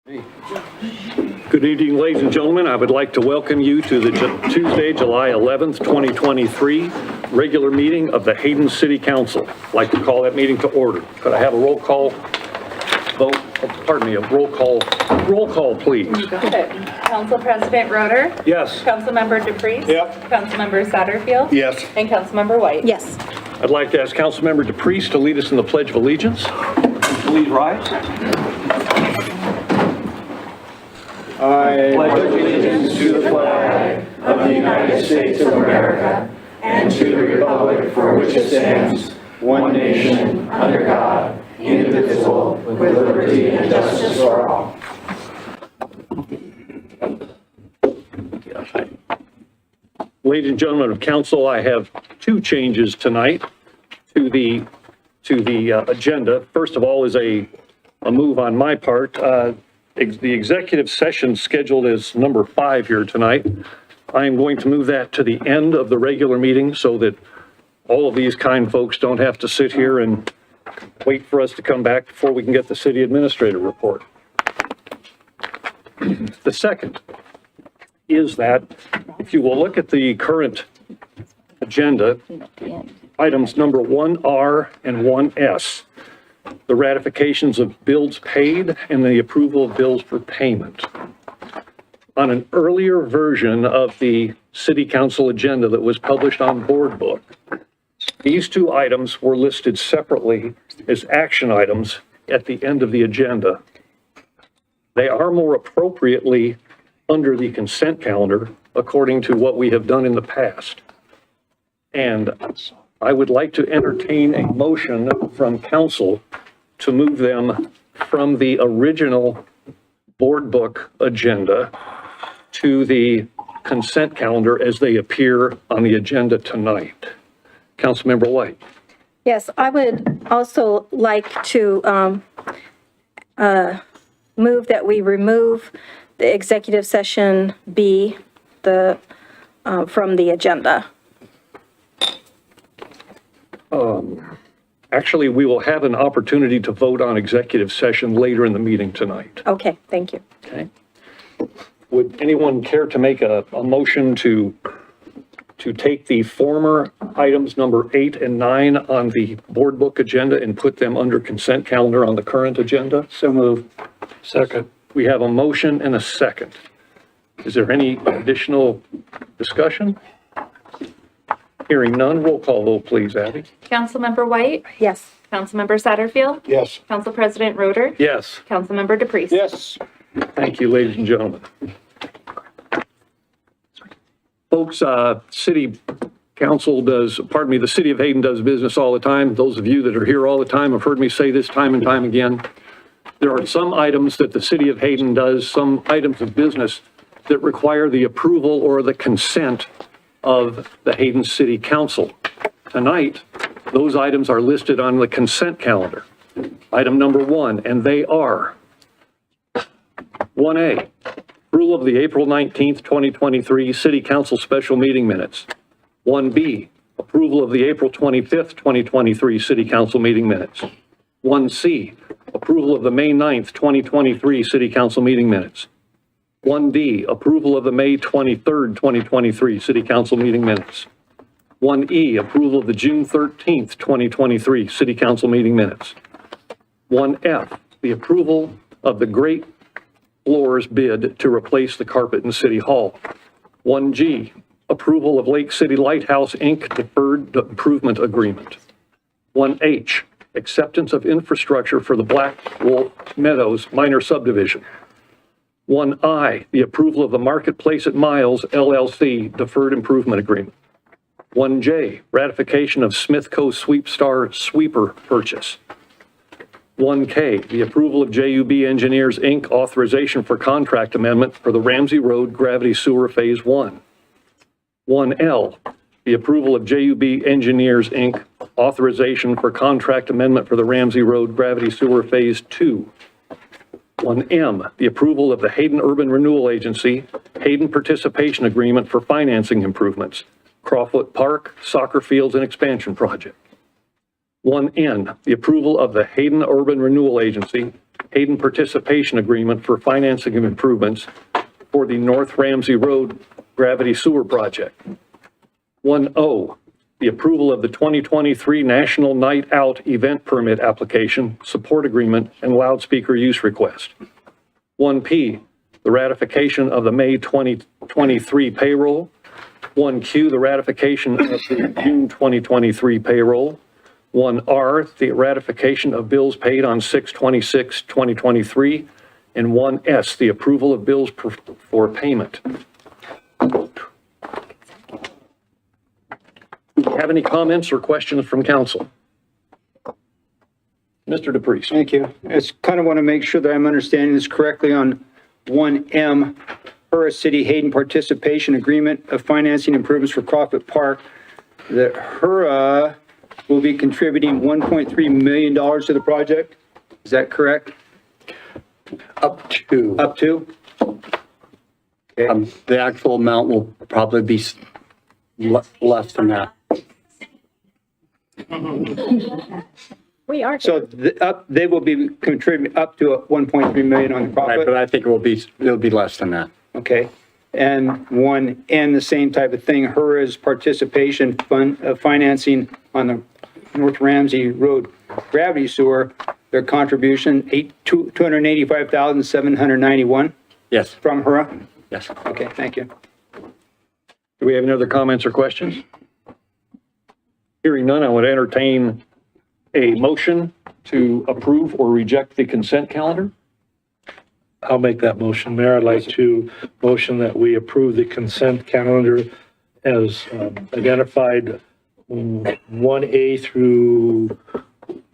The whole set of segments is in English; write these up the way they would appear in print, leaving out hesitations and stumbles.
Good evening, ladies and gentlemen. I would like to welcome you to the Tuesday, July 11th, 2023 regular meeting of the Hayden City Council. I'd like to call that meeting to order. Could I have a roll call vote? Pardon me, a roll call, please. You got it. Council President Roeder? Yes. Councilmember DePriest? Yep. Councilmember Satterfield? Yes. And Councilmember White? Yes. I'd like to ask Councilmember DePriest to lead us in the Pledge of Allegiance. Please rise. I pledge allegiance to the flag of the United States of America and to the republic for which it stands, one nation, under God, indivisible, with liberty and justice for all. Ladies and gentlemen of council, I have two changes tonight to the agenda. First of all is a move on my part. The executive session scheduled as number 5 here tonight. I am going to move that to the end of the regular meeting so that all of these kind folks don't have to sit here and wait for us to come back before we can get the city administrator report. The second is that if you will look at the current agenda, items number 1R and 1S, the ratifications of bills paid and the approval of bills for payment. On an earlier version of the city council agenda that was published on Board Book, these two items were listed separately as action items at the end of the agenda. They are more appropriately under the consent calendar according to what we have done in the past. And I would like to entertain a motion from council to move them from the original Board Book agenda to the consent calendar as they appear on the agenda tonight. Councilmember White. Yes, I would also like to move that we remove the executive session B from the agenda. Actually, we will have an opportunity to vote on executive session later in the meeting tonight. Okay, thank you. Okay. Would anyone care to make a motion to take the former items number 8 and 9 on the Board Book agenda and put them under consent calendar on the current agenda? So moved. Second. We have a motion and a second. Is there any additional discussion? Hearing none, roll call vote, please, Abby. Councilmember White? Yes. Councilmember Satterfield? Yes. Council President Roeder? Yes. Councilmember DePriest? Yes. Thank you, ladies and gentlemen. Folks, city council the city of Hayden does business all the time. Those of you that are here all the time have heard me say this time and time again. There are some items that the city of Hayden does, some items of business that require the approval or the consent of the Hayden City Council. Tonight, those items are listed on the consent calendar. Item number 1, and they are 1A, approval of the April 19th, 2023 City Council special meeting minutes. 1B, approval of the April 25th, 2023 City Council meeting minutes. 1C, approval of the May 9th, 2023 City Council meeting minutes. 1D, approval of the May 23rd, 2023 City Council meeting minutes. 1E, approval of the June 13th, 2023 City Council meeting minutes. 1F, the approval of the Great Floors bid to replace the carpet in City Hall. 1G, approval of Lake City Lighthouse, Inc. deferred improvement agreement. 1H, acceptance of infrastructure for the Black Wolf Meadows minor subdivision. 1I, the approval of the Marketplace at Miles LLC deferred improvement agreement. 1J, ratification of Smith Co. Sweepstar sweeper purchase. 1K, the approval of JUB Engineers, Inc. authorization for contract amendment for the Ramsey Road Gravity Sewer Phase 1. 1L, the approval of JUB Engineers, Inc. authorization for contract amendment for the Ramsey Road Gravity Sewer Phase 2. 1M, the approval of the Hayden Urban Renewal Agency Hayden Participation Agreement for financing improvements, Crawfoot Park, soccer fields and expansion project. 1N, the approval of the Hayden Urban Renewal Agency Hayden participation agreement for financing of improvements for the North Ramsey Road Gravity Sewer Project. 1O, the approval of the 2023 National Night Out Event Permit Application, Support Agreement, and Loudspeaker Use Request. 1P, the ratification of the May 2023 payroll. 1Q, the ratification of the June 2023 payroll. 1R, the ratification of bills paid on 6/26/2023. And 1S, the approval of bills for payment. Do you have any comments or questions from council? Mr. DePriest. Thank you. I just kind of want to make sure that I'm understanding this correctly on 1M, Hura City Hayden Participation Agreement of Financing Improvements for Crawford Park, that Hura will be contributing $1.3 million to the project. Is that correct? Up to. Up to? Okay. The actual amount will probably be less than that. We are. So they will be contributing up to 1.3 million on the Right, but profit? I think it'll be less than that. Okay. And 1N, the same type of thing, Hura's participation fund, financing on the North Ramsey Road gravity sewer, their contribution, $285,791 Yes, from Hura? yes. Okay, thank you. Do we have any other comments or questions? Hearing none, I would entertain a motion to approve or reject the consent calendar. I'll make that motion, Mayor. I'd like to motion that we approve the consent calendar as identified 1A through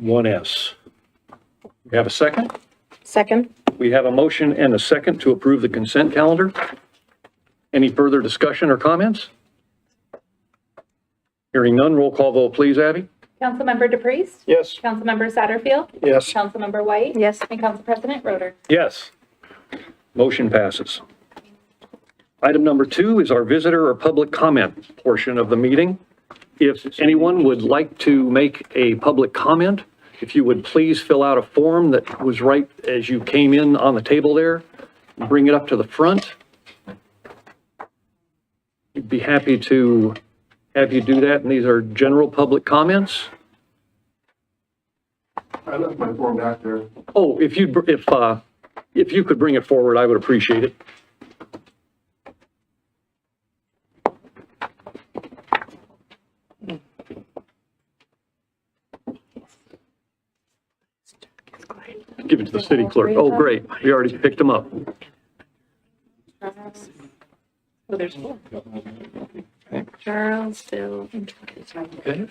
1S. We have a second? Second. We have a motion and a second to approve the consent calendar. Any further discussion or comments? Hearing none, roll call vote, please, Abby. Councilmember DePriest? Yes. Councilmember Satterfield? Yes. Councilmember White? Yes. And Council President Roder? Yes. Motion passes. Item number 2 is our visitor or public comment portion of the meeting. If anyone would like to make a public comment, if you would please fill out a form that was right as you came in on the table there, and bring it up to the front. We'd be happy to have you do that, and these are general public comments. I left my form back there. Oh, if you could bring it forward, I would appreciate it. Give it to the city clerk. Oh, great. We already picked them up. Oh, there's 4. Charles, Bill, and Travis. Okay.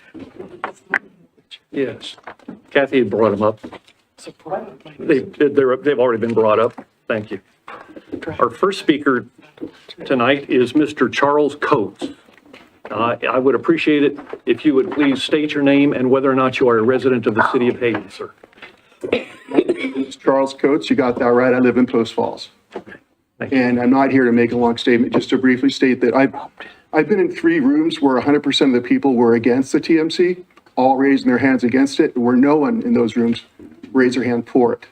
Yes. Kathy had brought them up. They've already been brought up. Thank you. Our first speaker tonight is Mr. Charles Coates. I would appreciate it if you would please state your name and whether or not you are a resident of the city of Hayden, sir. It's Charles Coates, you got that right, I live in Post Falls. Thank you. And I'm not here to make a long statement, just to briefly state that I've been in 3 rooms where 100% of the people were against the TMC, all raising their hands against it, where no one in those rooms raised their hand for it.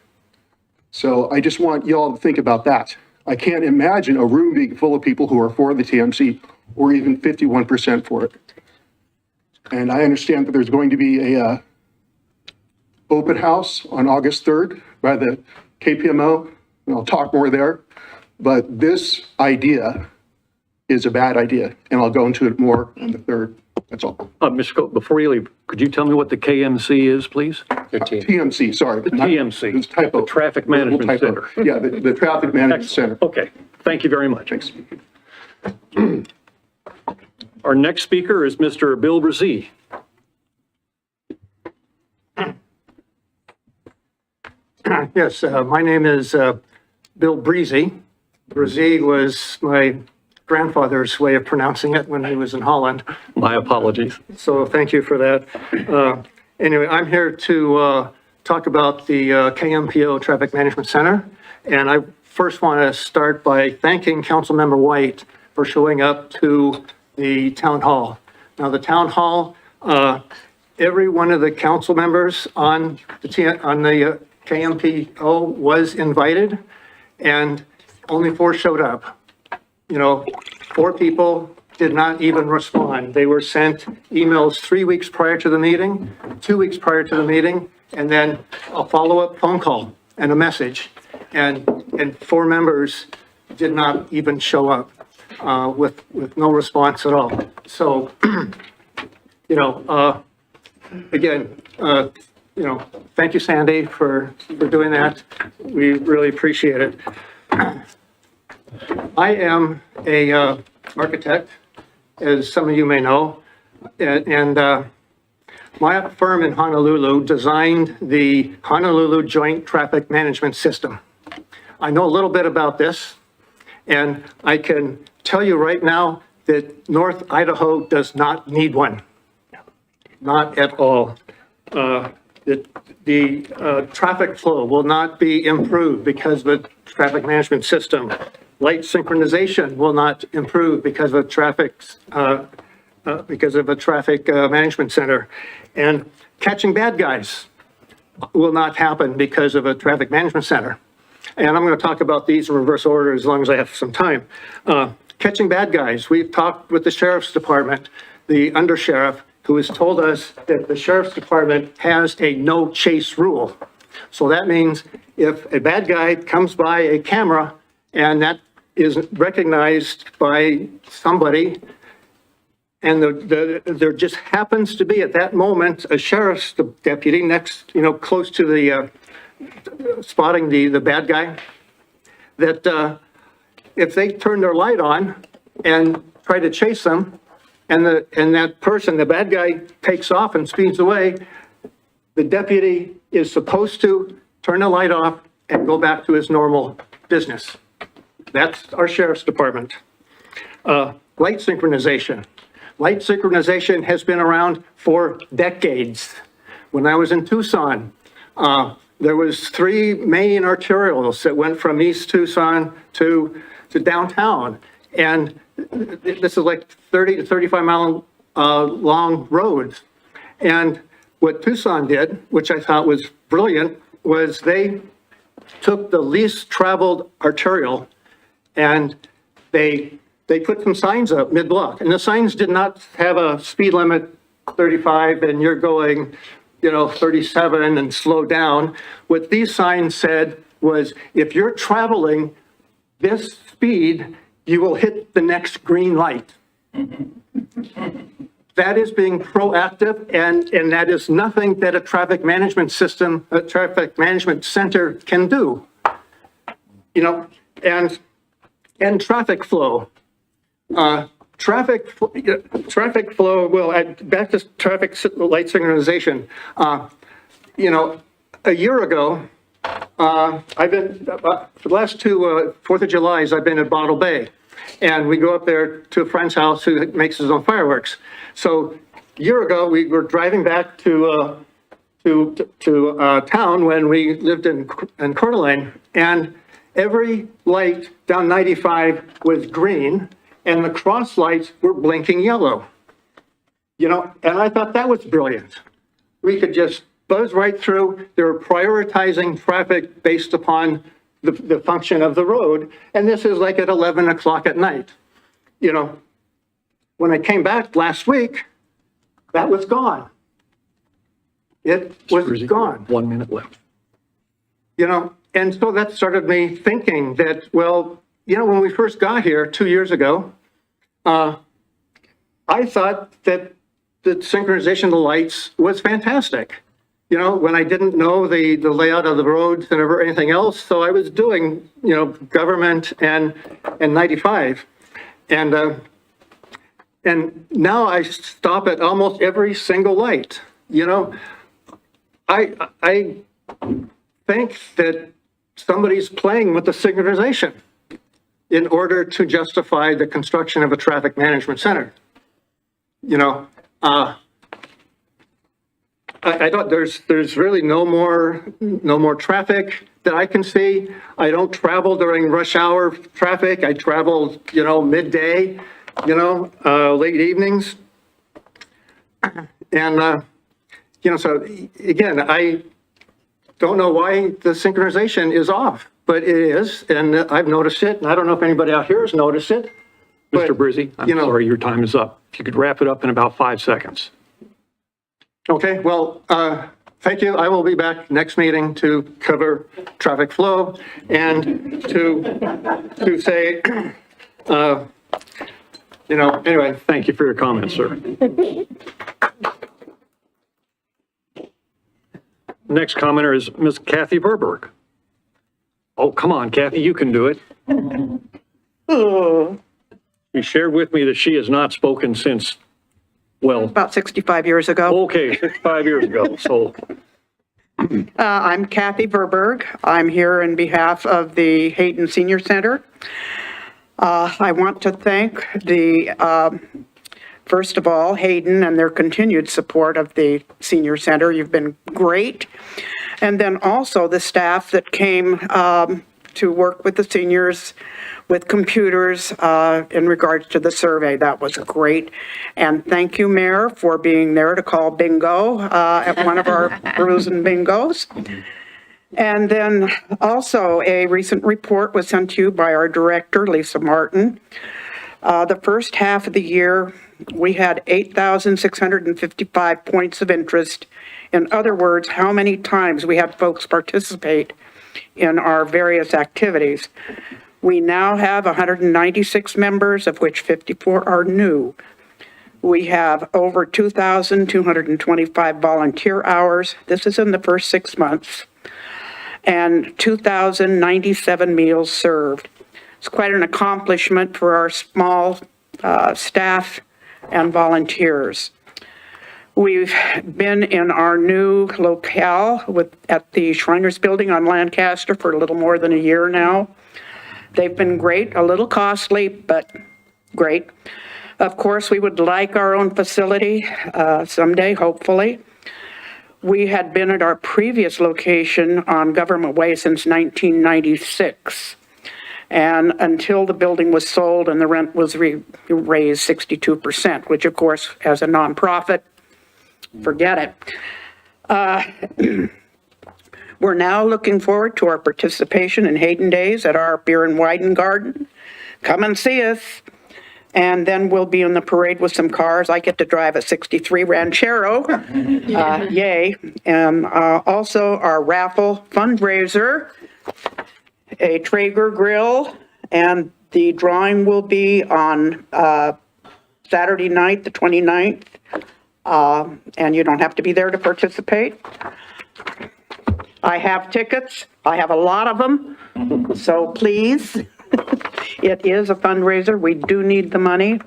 So I just want y'all to think about that. I can't imagine a room being full of people who are for the TMC or even 51% for it. And I understand that there's going to be a open house on August 3rd by the KPMO, and I'll talk more there. But this idea is a bad idea, and I'll go into it more on the 3rd. That's all. Mr. Coates, before you leave, could you tell me what the KMC is, please? 15. TMC, sorry. The TMC, It's typo. the Traffic Management Typo. Center. Yeah, the Traffic Management Center. Okay, thank you very much. Thanks. Our next speaker is Mr. Bill Brzee. Yes, my name is Bill Breezy. Brzee was my grandfather's way of pronouncing it when he was in Holland. My apologies. So thank you for that. Anyway, I'm here to talk about the KMPO Traffic Management Center. And I first want to start by thanking Councilmember White for showing up to the town hall. Now, the town hall, every one of the council members on the KMPO was invited, and only 4 showed up. 4 people did not even respond. They were sent emails 3 weeks prior to the meeting, 2 weeks prior to the meeting, and then a follow-up phone call and a message. And 4 members did not even show up with no response at all. So, again, thank you, Sandy, for doing that. We really appreciate it. I am a architect, as some of you may know, and my firm in Honolulu designed the Honolulu Joint Traffic Management System. I know a little bit about this, and I can tell you right now that North Idaho does not need one. Not at all. The traffic flow will not be improved because of the traffic management system. Light synchronization will not improve because of a traffic management center. And catching bad guys will not happen because of a traffic management center. And I'm going to talk about these in reverse order as long as I have some time. Catching bad guys, we've talked with the sheriff's department, the undersheriff, who has told us that the sheriff's department has a no chase rule. So that means if a bad guy comes by a camera and that is recognized by somebody, and there just happens to be at that moment a sheriff's deputy next, close to the spotting the bad guy, that if they turn their light on and try to chase them, and that person, the bad guy, takes off and speeds away, the deputy is supposed to turn the light off and go back to his normal business. That's our sheriff's department. Light synchronization. Light synchronization has been around for decades. When I was in Tucson, there was 3 main arterials that went from East Tucson to downtown. And this is like 30 to 35 mile long roads. And what Tucson did, which I thought was brilliant, was they took the least traveled arterial and they put some signs up mid-block. And the signs did not have a speed limit 35 and you're going, 37 and slow down. What these signs said was, if you're traveling this speed, you will hit the next green light. That is being proactive, and that is nothing that a traffic management system, a traffic management center can do. And traffic flow. Traffic flow, back to traffic light synchronization. A year ago, I've been, for the last 2 4th of Julys, I've been at Bottle Bay. And we go up there to a friend's house who makes his own fireworks. So a year ago, we were driving back to town when we lived in Coeur d'Alene, and every light down 95 was green, and the cross lights were blinking yellow. And I thought that was brilliant. We could just buzz right through. They were prioritizing traffic based upon the function of the road, and this is like at 11 o'clock at night. When I came back last week, that was gone. It was gone. 1 minute left. And so that started me thinking that, when we first got here 2 years ago, I thought that the synchronization of the lights was fantastic. When I didn't know the layout of the roads and anything else, so I was doing, government and 95. And now I stop at almost every single light. I think that somebody's playing with the synchronization in order to justify the construction of a traffic management center. I don't, there's really no more traffic that I can see. I don't travel during rush hour traffic. I travel, midday, late evenings. And, so again, don't know why the synchronization is off, but it is, and I've noticed it, and I don't know if anybody out here has noticed it. Mr. But, Brizzi, I'm you know- sorry, your time is up. If you could wrap it up in about 5 seconds. Okay, well, thank you. I will be back next meeting to cover traffic flow and to say, anyway. Thank you for your comments, sir. Next commenter is Ms. Kathy Verberg. Oh, come on, Kathy, you can do it. She shared with me that she has not spoken since, well, About 65 years ago. okay, 65 years ago, so I'm Kathy Verberg. I'm here in behalf of the Hayden Senior Center. I want to thank first of all, Hayden and their continued support of the Senior Center. You've been great. And then also the staff that came to work with the seniors with computers in regards to the survey. That was great. And thank you, Mayor, for being there to call bingo at one of our brews and bingos. And then also a recent report was sent to you by our director, Lisa Martin. The first half of the year, we had 8,655 points of interest. In other words, how many times we had folks participate in our various activities. We now have 196 members, of which 54 are new. We have over 2,225 volunteer hours. This is in the first 6 months. And 2,097 meals served. It's quite an accomplishment for our small staff and volunteers. We've been in our new locale at the Shriners Building on Lancaster for a little more than a year now. They've been great, a little costly, but great. Of course, we would like our own facility someday, hopefully. We had been at our previous location on Government Way since 1996. And until the building was sold and the rent was raised 62%, which of course, as a nonprofit, forget it. We're now looking forward to our participation in Hayden Days at our Beer and Wine Garden. Come and see us. And then we'll be in the parade with some cars. I get to drive a 63 Ranchero. Yay. And also our raffle fundraiser, a Traeger grill, and the drawing will be on Saturday night, the 29th. And you don't have to be there to participate. I have tickets. I have a lot of them. So please, it is a fundraiser. We do need the money.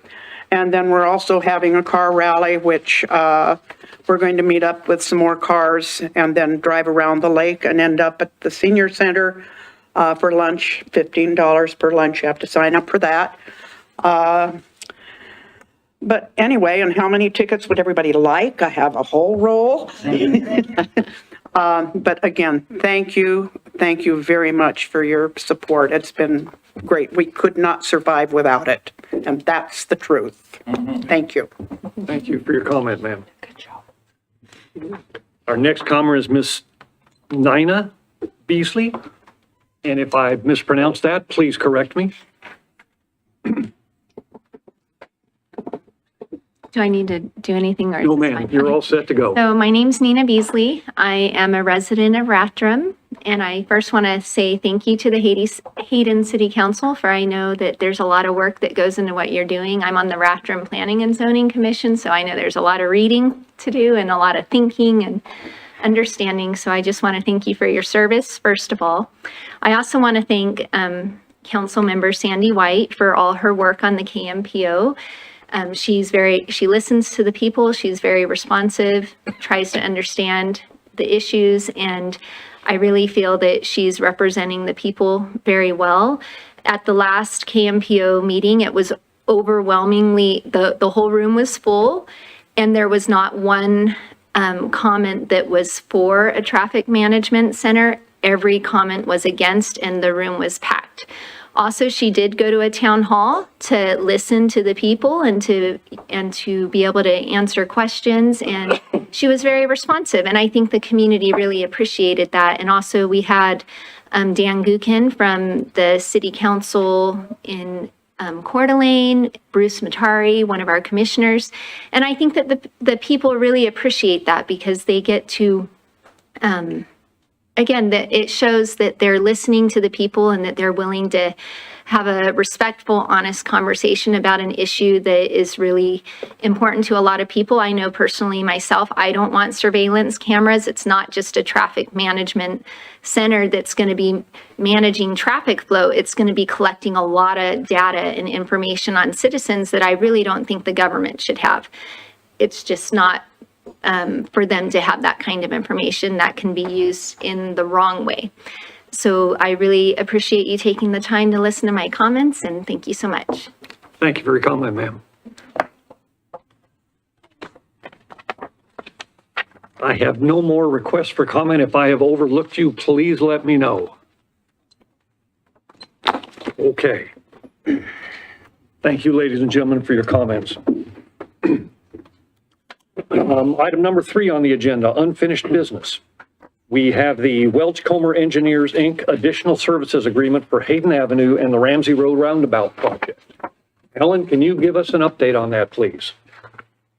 And then we're also having a car rally, which we're going to meet up with some more cars and then drive around the lake and end up at the senior center for lunch, $15 per lunch. You have to sign up for that. But anyway, and how many tickets would everybody like? I have a whole roll. But again, thank you. Thank you very much for your support. It's been great. We could not survive without it. And that's the truth. Thank you. thank you for your comment, ma'am. Good job. Our next commenter is Miss Nina Beasley. And if I mispronounced that, please correct me. Do I need to do anything? Or No, is this ma'am, fine? you're Okay. all set to go. So my name's Nina Beasley. I am a resident of Rathdrum, and I first want to say thank you to the Hayden City Council, for I know that there's a lot of work that goes into what you're doing. I'm on the Rathdrum Planning and Zoning Commission, so I know there's a lot of reading to do and a lot of thinking and understanding. So I just want to thank you for your service, first of all. I also want to thank Council Member Sandy White for all her work on the KMPO. She listens to the people, she's very responsive, tries to understand the issues, and I really feel that she's representing the people very well. At the last KMPO meeting, it was overwhelmingly, the whole room was full, and there was not one comment that was for a traffic management center. Every comment was against, and the room was packed. Also, she did go to a town hall to listen to the people and to be able to answer questions, and she was very responsive. And I think the community really appreciated that. And also, we had Dan Gukin from the city council in Coeur d'Alene, Bruce Matari, one of our commissioners. And I think that the people really appreciate that because they get to, again, that it shows that they're listening to the people and that they're willing to have a respectful, honest conversation about an issue that is really important to a lot of people. I know personally myself, I don't want surveillance cameras. It's not just a traffic management center that's going to be managing traffic flow. It's going to be collecting a lot of data and information on citizens that I really don't think the government should have. It's just not for them to have that kind of information that can be used in the wrong way. So I really appreciate you taking the time to listen to my comments, and thank you so much. Thank you for your comment, ma'am. I have no more requests for comment. If I have overlooked you, please let me know. Okay. Thank you, ladies and gentlemen, for your comments. Item number 3 on the agenda, unfinished business. We have the Welch-Comer Engineers, Inc. additional services agreement for Hayden Avenue and the Ramsey Road Roundabout project. Ellen, can you give us an update on that, please?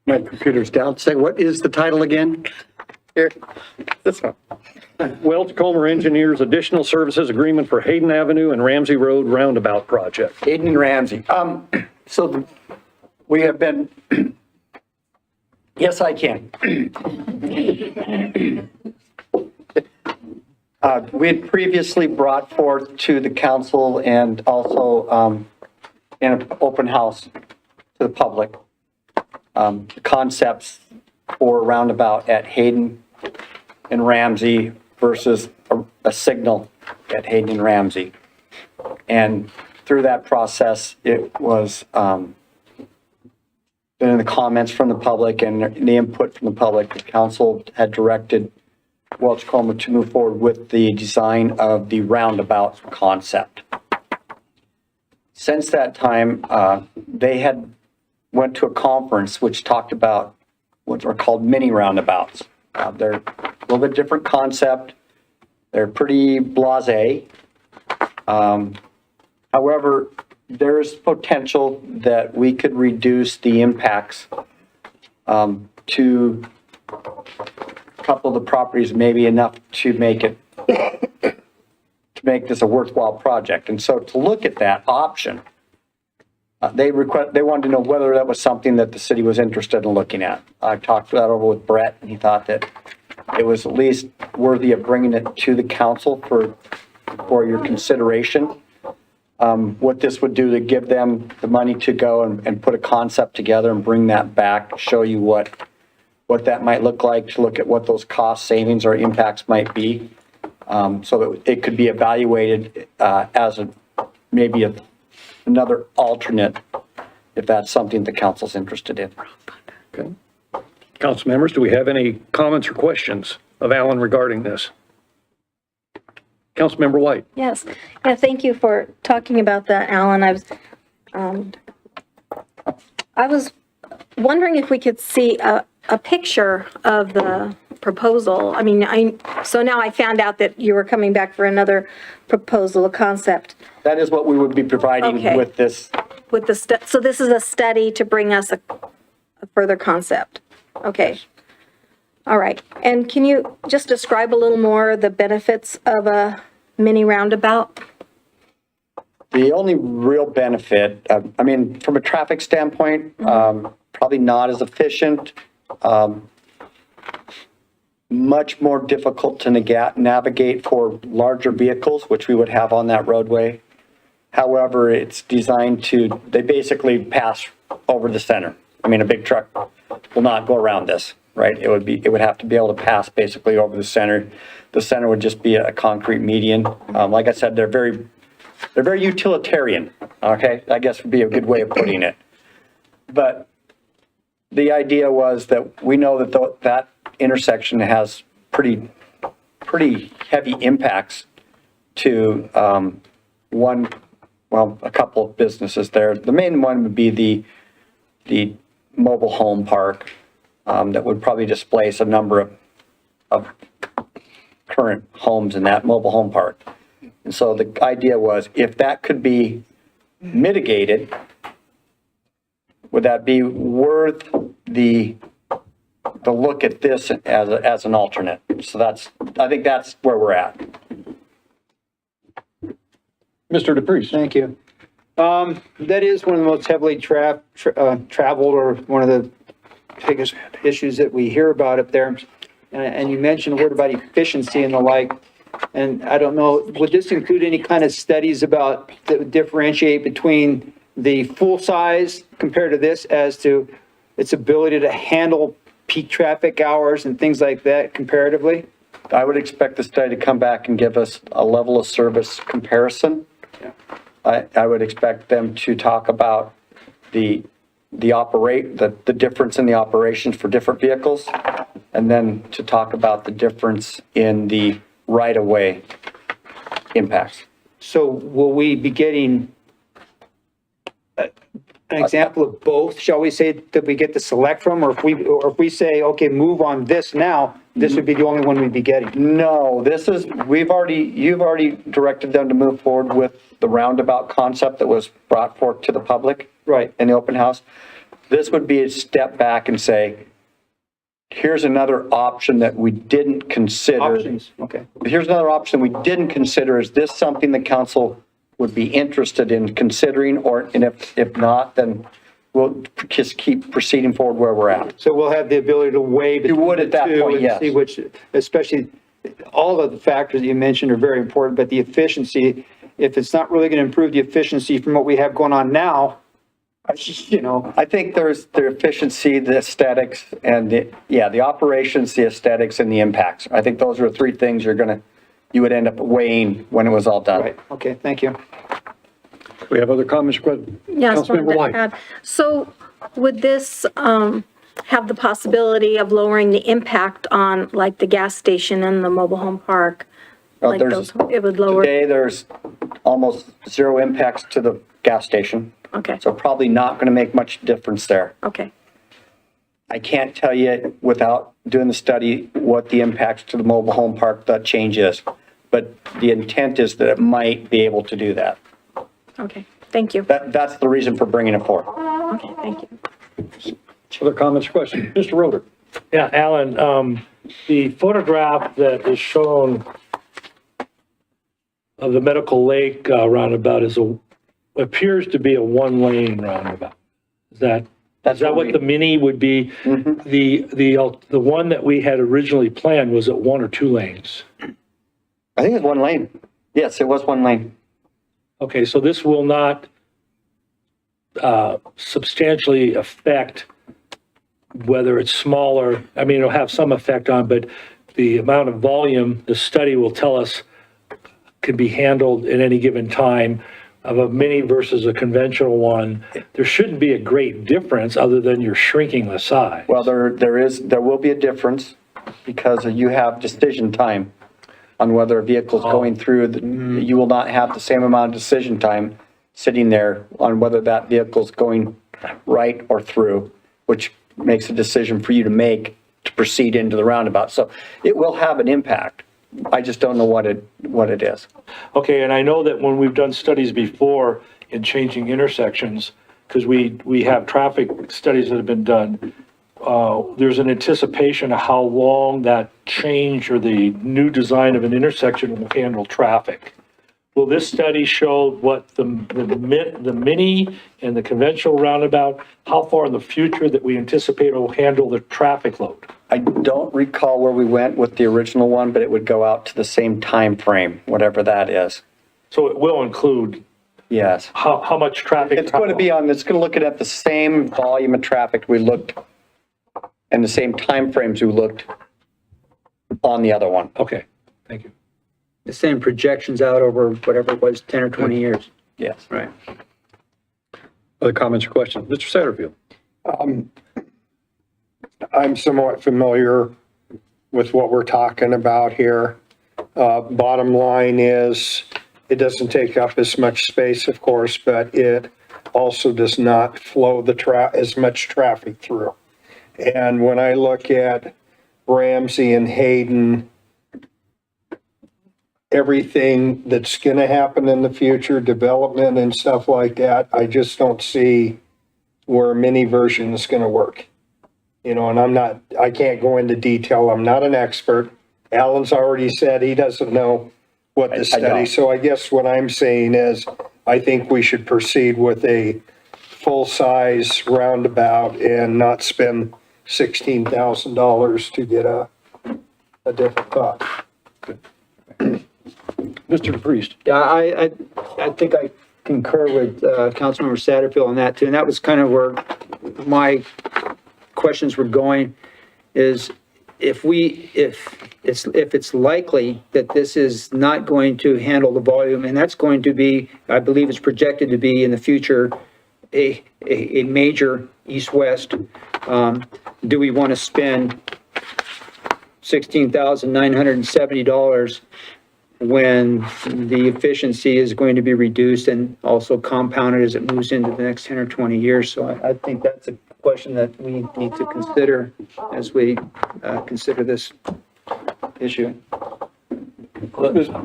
My computer's down. Say, what is the title again? Here, this one. Welch-Comer Engineers, additional services agreement for Hayden Avenue and Ramsey Road Roundabout project. Hayden and Ramsey. So we have been, yes, I can. We had previously brought forth to the council and also in an open house to the public, concepts for roundabout at Hayden and Ramsey versus a signal at Hayden and Ramsey. And through that process, it was in the comments from the public and the input from the public, the council had directed Welch-Comer to move forward with the design of the roundabout concept. Since that time, they had went to a conference which talked about what are called mini roundabouts. They're a little bit different concept. They're pretty blasé. However, there's potential that we could reduce the impacts to a couple of the properties, maybe enough to make it to make this a worthwhile project. And so to look at that option, they wanted to know whether that was something that the city was interested in looking at. I talked that over with Brett, and he thought that it was at least worthy of bringing it to the council for your consideration. What this would do to give them the money to go and put a concept together and bring that back, show you what that might look like, to look at what those cost savings or impacts might be, so that it could be evaluated as maybe another alternate, if that's something the council's interested in. Okay. Council members, do we have any comments or questions of Alan regarding this? Councilmember White. Yes. Yeah, thank you for talking about that, Alan. I was wondering if we could see a picture of the proposal. I mean, so now I found out that you were coming back for another proposal, a concept. That is what we would be providing Okay. with this. With the, so this is a study to bring us a further concept. Okay. All right. And can you just describe a little more the benefits of a mini roundabout? The only real benefit, I mean, from a traffic standpoint, probably not as efficient, much more difficult to navigate for larger vehicles, which we would have on that roadway. However, it's designed to, they basically pass over the center. I mean, a big truck will not go around this, right? It would have to be able to pass basically over the center. The center would just be a concrete median. Like I said, they're very utilitarian, okay? I guess would be a good way of putting it. But the idea was that we know that that intersection has pretty heavy impacts to one well, a couple of businesses there. The main one would be the mobile home park that would probably displace a number of current homes in that mobile home park. And so the idea was, if that could be mitigated, would that be worth the look at this as an alternate? So I think that's where we're at. Mr. DePriest. Thank you. That is one of the most heavily traveled, or one of the biggest issues that we hear about up there. And you mentioned a word about efficiency and the like. And I don't know, would this include any kind of studies about that would differentiate between the full size compared to this as to its ability to handle peak traffic hours and things like that comparatively? I would expect the study to come back and give us a level of service comparison. I would expect them to talk about the difference in the operations for different vehicles, and then to talk about the difference in the right-of-way impacts. So will we be getting an example of both, shall we say, that we get to select from? Or if we say, okay, move on this now, this would be the only one we'd be getting? No, you've already directed them to move forward with the roundabout concept that was brought forth to the public. Right. In the open house. This would be a step back and say, here's another option that we didn't consider. Options, okay. Here's another option we didn't consider. Is this something the council would be interested in considering, and if not, then we'll just keep proceeding forward where we're at. So we'll have the ability to weigh between You would at that the two point, and yes. see which, especially, all of the factors that you mentioned are very important, but the efficiency, if it's not really going to improve the efficiency from what we have going on now, you know. I think there's the efficiency, the aesthetics, and the operations, the aesthetics, and the impacts. I think those are three things you would end up weighing when it was all done. Right, okay, thank you. We have other comments, Yes, Councilmember White. so would this have the possibility of lowering the impact on like the gas station and the mobile home park? Well, Like there's- those, it would lower, Today, there's almost zero impacts to the gas station, okay, so probably not going to make much difference there. okay, I can't tell you without doing the study what the impacts to the mobile home park, that change is. But the intent is that it might be able to do that. okay, thank you, That's the reason for bringing it forward. okay, thank you. Other comments or questions? Mr. Roder. Yeah, Alan, the photograph that is shown of the Medical Lake roundabout appears to be a one-lane roundabout. Is that what the mini would be? Mm-hmm. The one that we had originally planned, was it 1 or 2 lanes? I think it's one lane. Yes, it was one lane. Okay, so this will not substantially affect whether it's smaller. I mean, it'll have some effect on, but the amount of volume, the study will tell us, can be handled at any given time of a mini versus a conventional one. There shouldn't be a great difference other than you're shrinking the size. Well, there will be a difference because you have decision time on whether a vehicle's going through. You will not have the same amount of decision time sitting there on whether that vehicle's going right or through, which makes a decision for you to make to proceed into the roundabout. So it will have an impact. I just don't know what it is. Okay, and I know that when we've done studies before in changing intersections, because we have traffic studies that have been done, there's an anticipation of how long that change or the new design of an intersection will handle traffic. Will this study show what the mini and the conventional roundabout, how far in the future that we anticipate will handle the traffic load? I don't recall where we went with the original one, but it would go out to the same time frame, whatever that is. So it will include Yes. how much traffic? It's going to look at the same volume of traffic we looked and the same time frames we looked on the other one. Okay, thank you. The same projections out over whatever it was, 10 or 20 years. Yes. Right. Other comments or questions? Mr. Satterfield. I'm somewhat familiar with what we're talking about here. Bottom line is It doesn't take up as much space, of course, but it also does not flow as much traffic through. And when I look at Ramsey and Hayden, everything that's gonna happen in the future, development and stuff like that, I just don't see where a mini version is gonna work. You know, and I can't go into detail. I'm not an expert. Alan's already said he doesn't know what the study, don't. so I guess what I'm saying is, I think we should proceed with a full-size roundabout and not spend $16,000 to get a different thought. Mr. DePriest? Yeah, I think I concur with Councilmember Satterfield on that too, and that was kind of where my questions were going, is if it's likely that this is not going to handle the volume, and that's going to be, I believe it's projected to be in the future, a major east-west, do we want to spend $16,970 when the efficiency is going to be reduced and also compounded as it moves into the next 10 or 20 years? So I think that's a question that we need to consider as we consider this issue.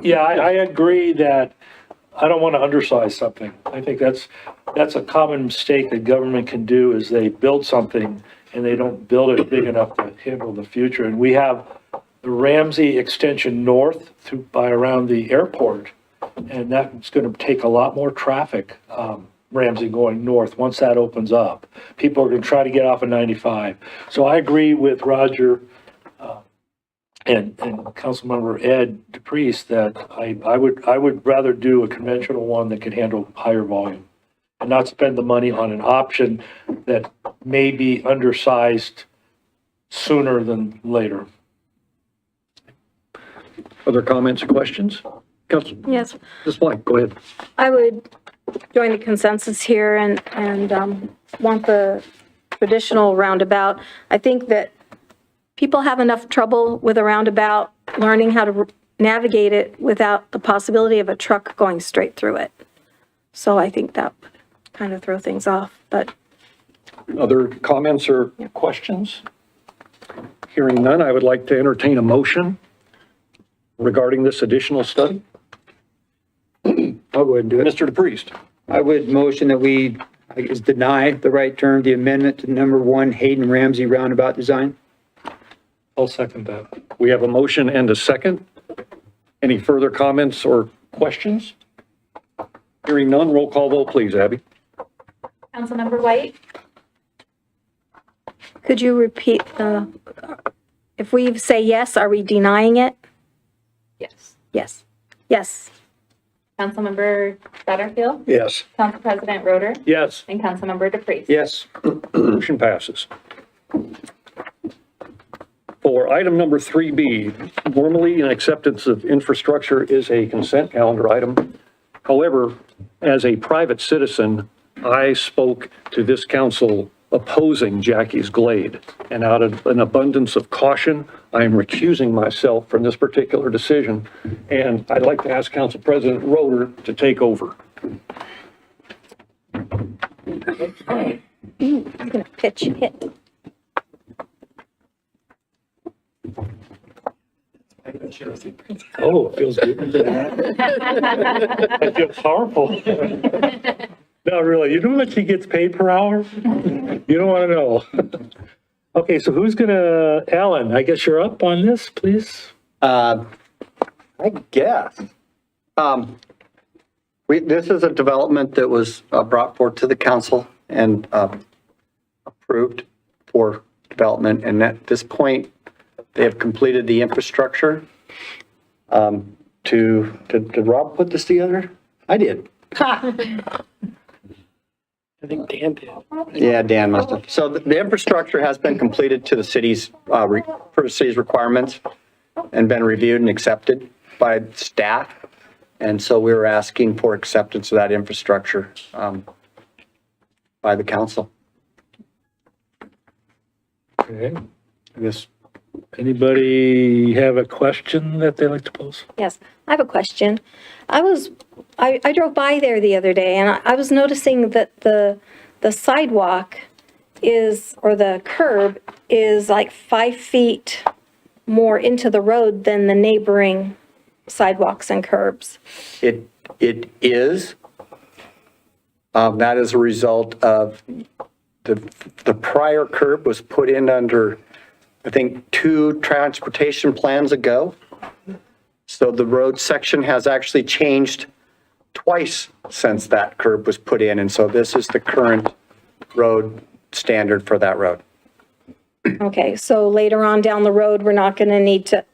Yeah, I agree that I don't want to undersize something. I think that's a common mistake that government can do, is they build something and they don't build it big enough to handle the future. And we have the Ramsey extension north by around the airport, and that's going to take a lot more traffic, Ramsey going north, once that opens up. People are going to try to get off of 95. So I agree with Roger and Councilmember Ed DePriest that I would rather do a conventional one that could handle higher volume and not spend the money on an option that may be undersized sooner than later. Other comments or questions? Council, Yes, Ms. Blank, go ahead. I would join the consensus here and want the traditional roundabout. I think that people have enough trouble with a roundabout, learning how to navigate it without the possibility of a truck going straight through it. So I think that would kind of throw things off, but Other comments or questions? Hearing none, I would like to entertain a motion regarding this additional study. I'll go ahead and do it. Mr. DePriest? I would motion that we, I guess, deny the right term, the amendment to number 1 Hayden Ramsey roundabout design. I'll second that. We have a motion and a second. Any further comments or questions? Hearing none, roll call vote, please, Abby. Councilmember White, could you repeat if we say yes, are we denying it? yes. Yes. Yes. Councilmember Satterfield, Yes. Council President Roder, Yes. and Councilmember DePriest. Yes. Motion passes. For item number 3B, normally an acceptance of infrastructure is a consent calendar item. However, as a private citizen, I spoke to this council opposing Jackie's Glade. And out of an abundance of caution, I am recusing myself from this particular decision. And I'd like to ask Council President Roder to take over. Ooh, I'm gonna pitch hit. Oh, it feels good. I feel powerful. No, really, you know how much he gets paid per hour? You don't want to know. Okay, so who's gonna, Alan, I guess you're up on this, please? I guess. This is a development that was brought forth to the council and approved for development. And at this point, they have completed the infrastructure. Did Rob put this together? I did. I think Dan did. Yeah, Dan must have. So the infrastructure has been completed to the city's, per the city's requirements and been reviewed and accepted by staff. And so we were asking for acceptance of that infrastructure by the council. Okay. I guess Anybody have a question that they'd like to pose? Yes, I have a question. I drove by there the other day and I was noticing that the sidewalk or the curb is like 5 feet more into the road than the neighboring sidewalks and curbs. It is. That is a result of the prior curb was put in under, I think, 2 transportation plans ago. So the road section has actually changed twice since that curb was put in. And so this is the current road standard for that road. Okay, so later on down the road, we're not going to need to,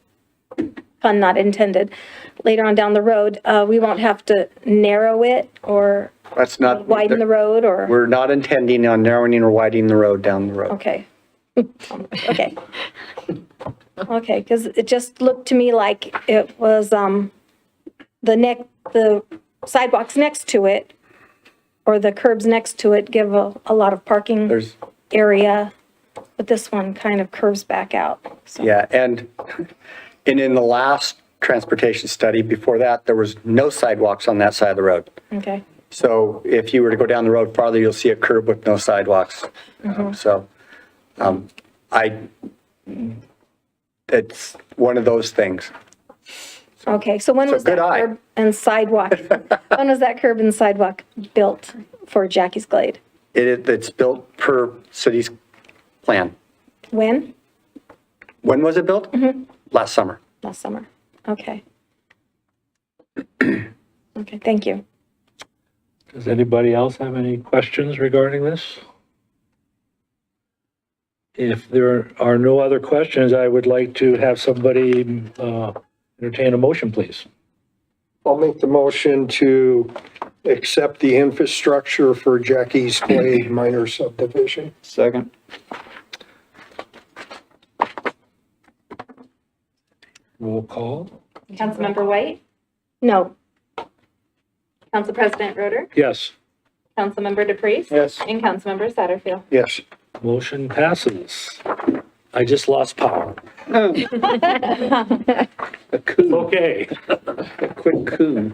pun not intended, later on down the road, we won't have to narrow it or That's not. widen the road or? We're not intending on narrowing or widening the road down the road. Okay. Okay. Okay, because it just looked to me like it was, the sidewalks next to it or the curbs next to it give a lot of parking There's, area, but this one kind of curves back out. So. yeah, and in the last transportation study before that, there was no sidewalks on that side of the road. Okay. So if you were to go down the road farther, you'll see a curb with no sidewalks. It's one of those things. Okay, so when So was that good eye. curb and sidewalk, when was that curb and sidewalk built for Jackie's Glade? It's built per city's plan. When? When was it built? Last summer. Last summer. Okay. Okay, thank you. Does anybody else have any questions regarding this? If there are no other questions, I would like to have somebody entertain a motion, please. I'll make the motion to accept the infrastructure for Jackie's Glade minor subdivision. Second. Roll call. Councilmember White, No. Council President Roder, Yes, Councilmember DePreez. Yes. And Councilmember Satterfield. Yes. motion passes. I just lost power. A coup, Okay. a quick coup.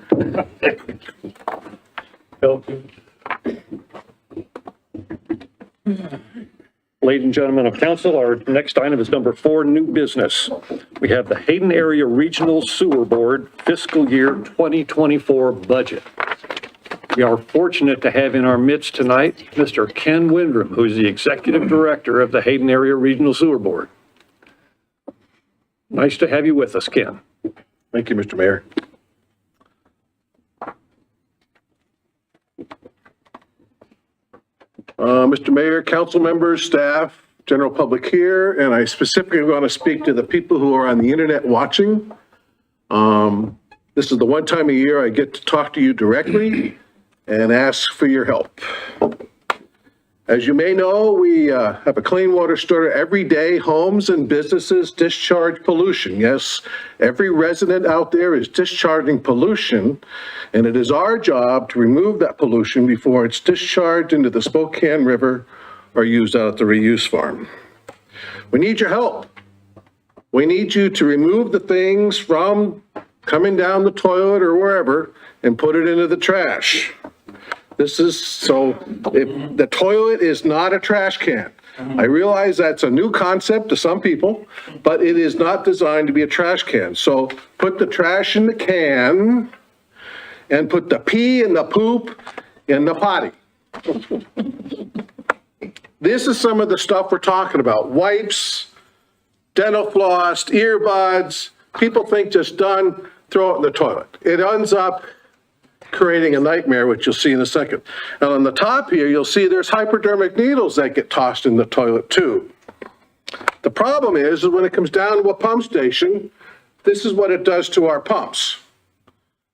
Ladies and gentlemen of council, our next item is number 4, new business. We have the Hayden Area Regional Sewer Board fiscal year 2024 budget. We are fortunate to have in our midst tonight Mr. Ken Windrum, who is the Executive Director of the Hayden Area Regional Sewer Board. Nice to have you with us, Ken. Thank you, Mr. Mayor. Mr. Mayor, council members, staff, general public here, and I specifically want to speak to the people who are on the internet watching. This is the one time a year I get to talk to you directly and ask for your help. As you may know, we have a clean water starter every day. Homes and businesses discharge pollution. Yes, every resident out there is discharging pollution, and it is our job to remove that pollution before it's discharged into the Spokane River or used out at the reuse farm. We need your help. We need you to remove the things from coming down the toilet or wherever and put it into the trash. This is, so if the toilet is not a trash can. I realize that's a new concept to some people, but it is not designed to be a trash can. So put the trash in the can and put the pee and the poop in the potty. This is some of the stuff we're talking about. Wipes, dental floss, earbuds. People think just done, throw it in the toilet. It ends up creating a nightmare, which you'll see in a second. And on the top here, you'll see there's hypodermic needles that get tossed in the toilet too. The problem is when it comes down to a pump station, this is what it does to our pumps.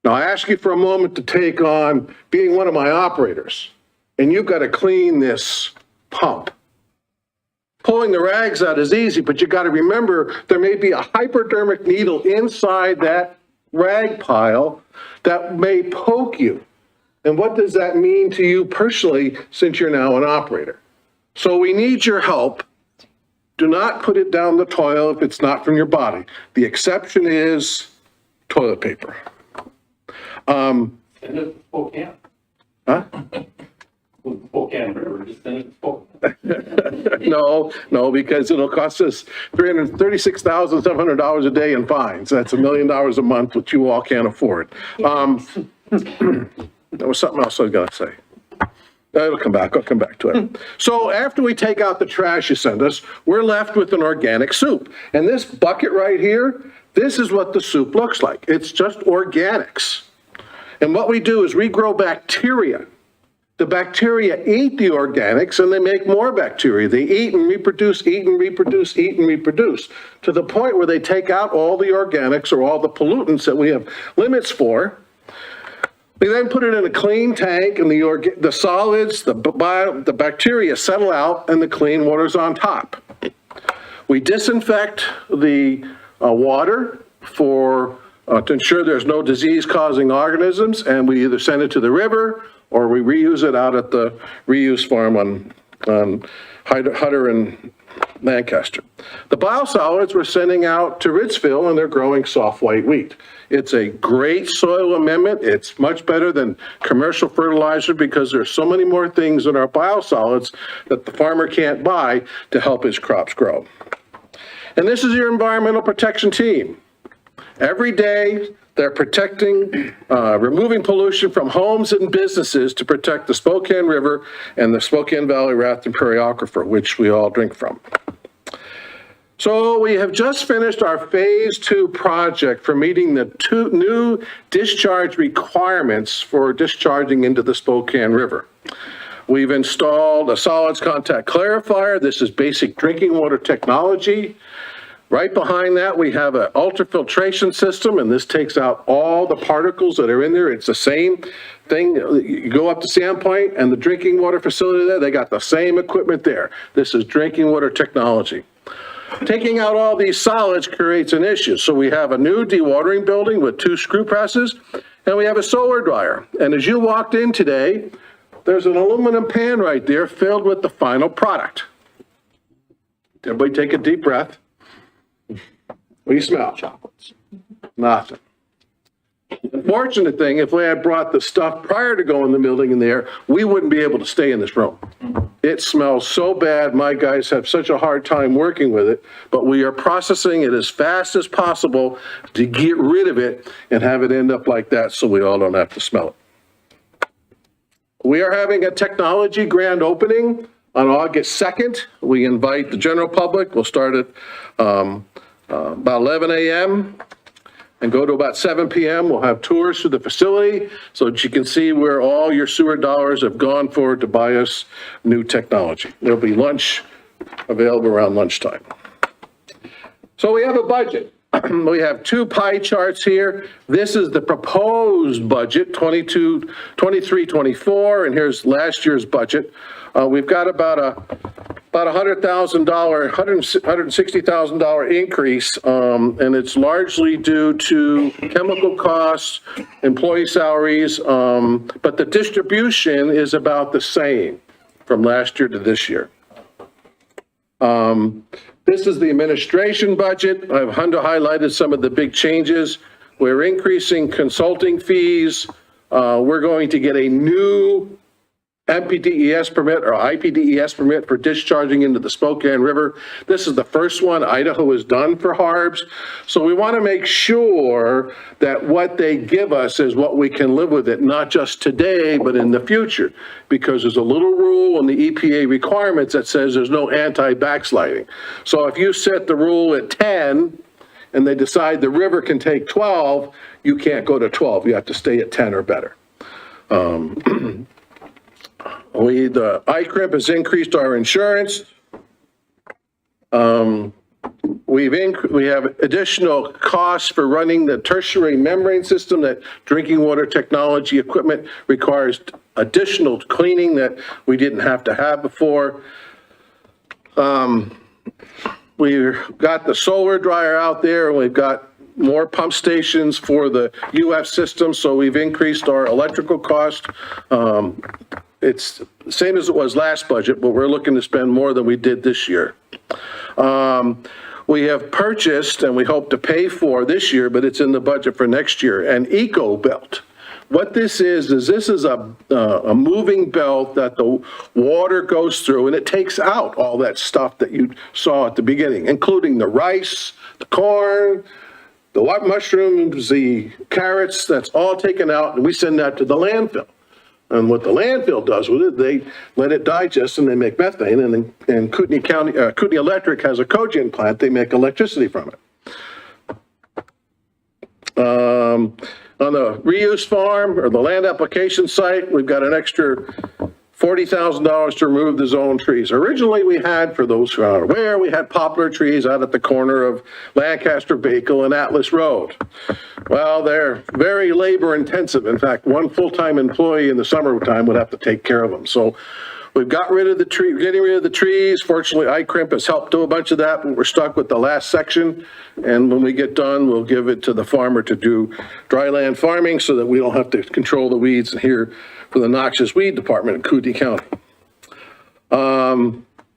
Now I ask you for a moment to take on being one of my operators, and you've got to clean this pump. Pulling the rags out is easy, but you got to remember there may be a hypodermic needle inside that rag pile that may poke you. And what does that mean to you personally since you're now an operator? So we need your help do not put it down the toilet if it's not from your body. The exception is toilet paper. And it's Spokane. Huh? Spokane River, just send it to Spokane. No, because it'll cost us $336,700 a day in fines. That's $1 million a month, which you all can't afford. There was something else I was gonna say. It'll come back, I'll come back to it. So after we take out the trash you send us, we're left with an organic soup. And this bucket right here, this is what the soup looks like. It's just organics. And what we do is we grow bacteria. The bacteria eat the organics and they make more bacteria. They eat and reproduce, eat and reproduce, eat and reproduce, to the point where they take out all the organics or all the pollutants that we have limits for. We then put it in a clean tank and the solids, the bacteria settle out and the clean water's on top. We disinfect the water to ensure there's no disease-causing organisms, and we either send it to the river or we reuse it out at the reuse farm on Hutter and Lancaster. The biosolids we're sending out to Ritzville, and they're growing soft white wheat. It's a great soil amendment. It's much better than commercial fertilizer because there's so many more things in our biosolids that the farmer can't buy to help his crops grow. And this is your environmental protection team. Every day, they're protecting, removing pollution from homes and businesses to protect the Spokane River and the Spokane Valley Raton Prairie Aquifer, which we all drink from. So we have just finished our phase 2 project for meeting the 2 new discharge requirements for discharging into the Spokane River. We've installed a solids contact clarifier. This is basic drinking water technology. Right behind that, we have an ultrafiltration system, and this takes out all the particles that are in there. It's the same thing. You go up to Sandpoint and the drinking water facility there, they got the same equipment there. This is drinking water technology. Taking out all these solids creates an issue. So we have a new dewatering building with 2 screw presses, and we have a solar dryer. And as you walked in today, there's an aluminum pan right there filled with the final product. Everybody take a deep breath. What do you smell? Chocolates. Nothing. The fortunate thing, if we had brought the stuff prior to going in the building in there, we wouldn't be able to stay in this room. It smells so bad. My guys have such a hard time working with it, but we are processing it as fast as possible to get rid of it and have it end up like that so we all don't have to smell it. We are having a technology grand opening on August 2nd. We invite the general public. We'll start at about 11 a.m. and go to about 7 p.m. We'll have tours through the facility so that you can see where all your sewer dollars have gone for to buy us new technology. There'll be lunch available around lunchtime. So we have a budget. We have 2 pie charts here. This is the proposed budget, 23-24, and here's last year's budget. We've got about $160,000 increase, and it's largely due to chemical costs, employee salaries, but the distribution is about the same from last year to this year. This is the administration budget. I've highlighted some of the big changes. We're increasing consulting fees. We're going to get a new MPDES permit or IPDES permit for discharging into the Spokane River. This is the first one Idaho has done for HARBs. So we want to make sure that what they give us is what we can live with it, not just today, but in the future. Because there's a little rule in the EPA requirements that says there's no anti-backsliding. So if you set the rule at 10 and they decide the river can take 12, you can't go to 12. You have to stay at 10 or better. The ICRIP has increased our insurance. We have additional costs for running the tertiary membrane system. That drinking water technology equipment requires additional cleaning that we didn't have to have before. We've got the solar dryer out there, and we've got more pump stations for the UF system, so we've increased our electrical cost. It's the same as it was last budget, but we're looking to spend more than we did this year. We have purchased, and we hope to pay for this year, but it's in the budget for next year, an eco belt. What this is this is a moving belt that the water goes through, and it takes out all that stuff that you saw at the beginning, including the rice, the corn, the white mushrooms, the carrots. That's all taken out, and we send that to the landfill. And what the landfill does with it, they let it digest and they make methane. And Kootenai Electric has a cogen plant. They make electricity from it. On the reuse farm or the land application site, we've got an extra $40,000 to remove the zone trees. Originally, we had, for those who are aware, we had poplar trees out at the corner of Lancaster, Bakel, and Atlas Road. Well, they're very labor intensive. In fact, one full-time employee in the summertime would have to take care of them. So we've got rid of the tree, getting rid of the trees. Fortunately, iCrimp has helped do a bunch of that, but we're stuck with the last section. And when we get done, we'll give it to the farmer to do dry land farming so that we don't have to control the weeds and here for the noxious weed department in Kootenai County.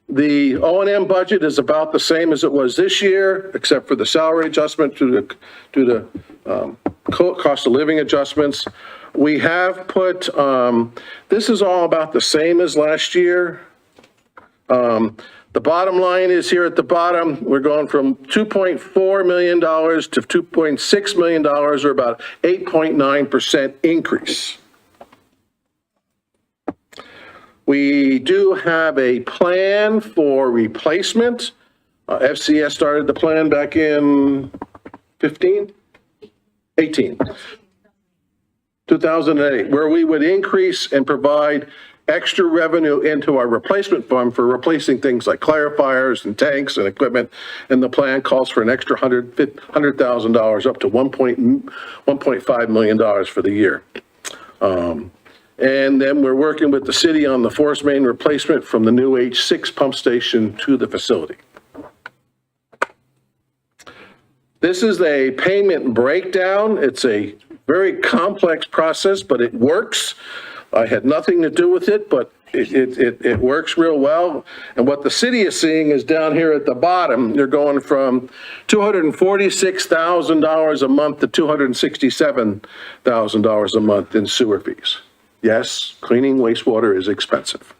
The O&M budget is about the same as it was this year, except for the salary adjustment to the cost of living adjustments. We have put, this is all about the same as last year. The bottom line is here at the bottom, we're going from $2.4 million to $2.6 million, or about 8.9% increase. We do have a plan for replacement. FCS started the plan back in 2008, where we would increase and provide extra revenue into our replacement fund for replacing things like clarifiers and tanks and equipment. And the plan calls for an extra $100,000 up to $1.5 million for the year. And then we're working with the city on the force main replacement from the new H6 pump station to the facility. This is a payment breakdown. It's a very complex process, but it works. I had nothing to do with it, but it works real well. And what the city is seeing is down here at the bottom, you're going from $246,000 a month to $267,000 a month in sewer fees. Yes, cleaning wastewater is expensive.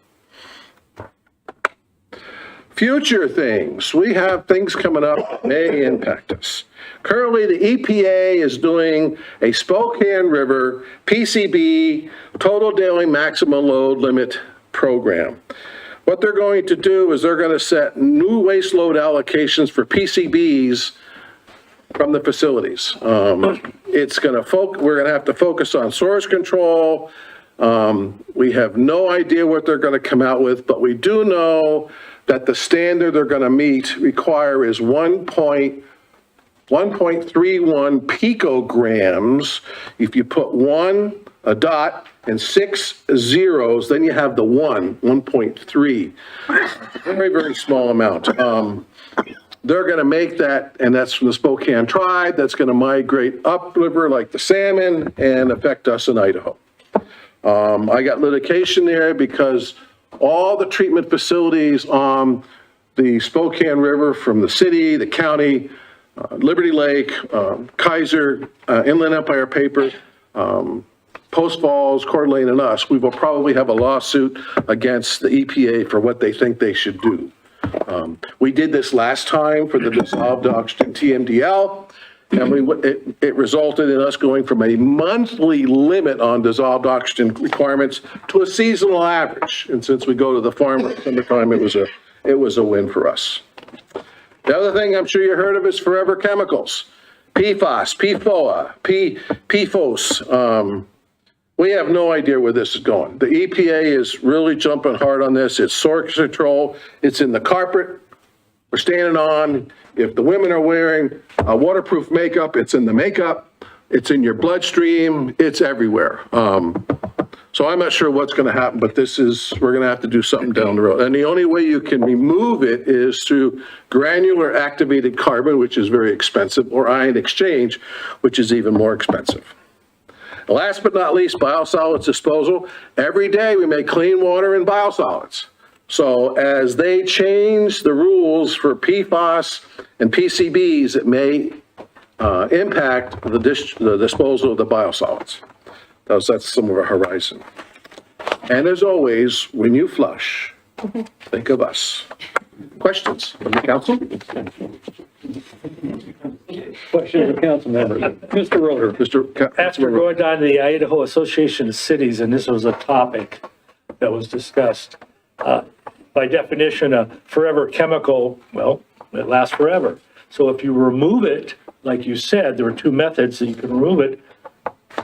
Future things. We have things coming up that may impact us. Currently, the EPA is doing a Spokane River PCB, total daily maximum load limit program. What they're going to do is they're going to set new waste load allocations for PCBs from the facilities. It's going to we're going to have to focus on source control. We have no idea what they're going to come out with, but we do know that the standard they're going to require is 1.31 picograms. If you put a dot and 6 zeros, then you have the 1.3. Very, very small amount. They're going to make that, and that's from the Spokane tribe. That's going to migrate upriver like the salmon and affect us in Idaho. I got litigation there because all the treatment facilities on the Spokane River from the city, the county, Liberty Lake, Kaiser, Inland Empire Paper, Post Falls, Coeur d'Alene, and us, we will probably have a lawsuit against the EPA for what they think they should do. We did this last time for the dissolved oxygen TMDL. And it resulted in us going from a monthly limit on dissolved oxygen requirements to a seasonal average. And since we go to the farm at summertime, it was a win for us. The other thing I'm sure you heard of is forever chemicals. PFAS, PFOA, PFOS. We have no idea where this is going. The EPA is really jumping hard on this. It's source control. It's in the carpet we're standing on. If the women are wearing waterproof makeup, it's in the makeup, it's in your bloodstream, it's everywhere. So I'm not sure what's going to happen, but we're going to have to do something down the road. And the only way you can remove it is through granular activated carbon, which is very expensive, or ion exchange, which is even more expensive. Last but not least, biosolids disposal. Every day we make clean water and biosolids. So as they change the rules for PFAS and PCBs, it may impact the disposal of the biosolids. That's some of our horizon. And as always, when you flush, think of us. Questions from the council? Questions of council members? Mr. Roder. After going down to the Idaho Association of Cities, and this was a topic that was discussed, by definition, a forever chemical, well, it lasts forever. So if you remove it, like you said, there are two methods that you can remove it.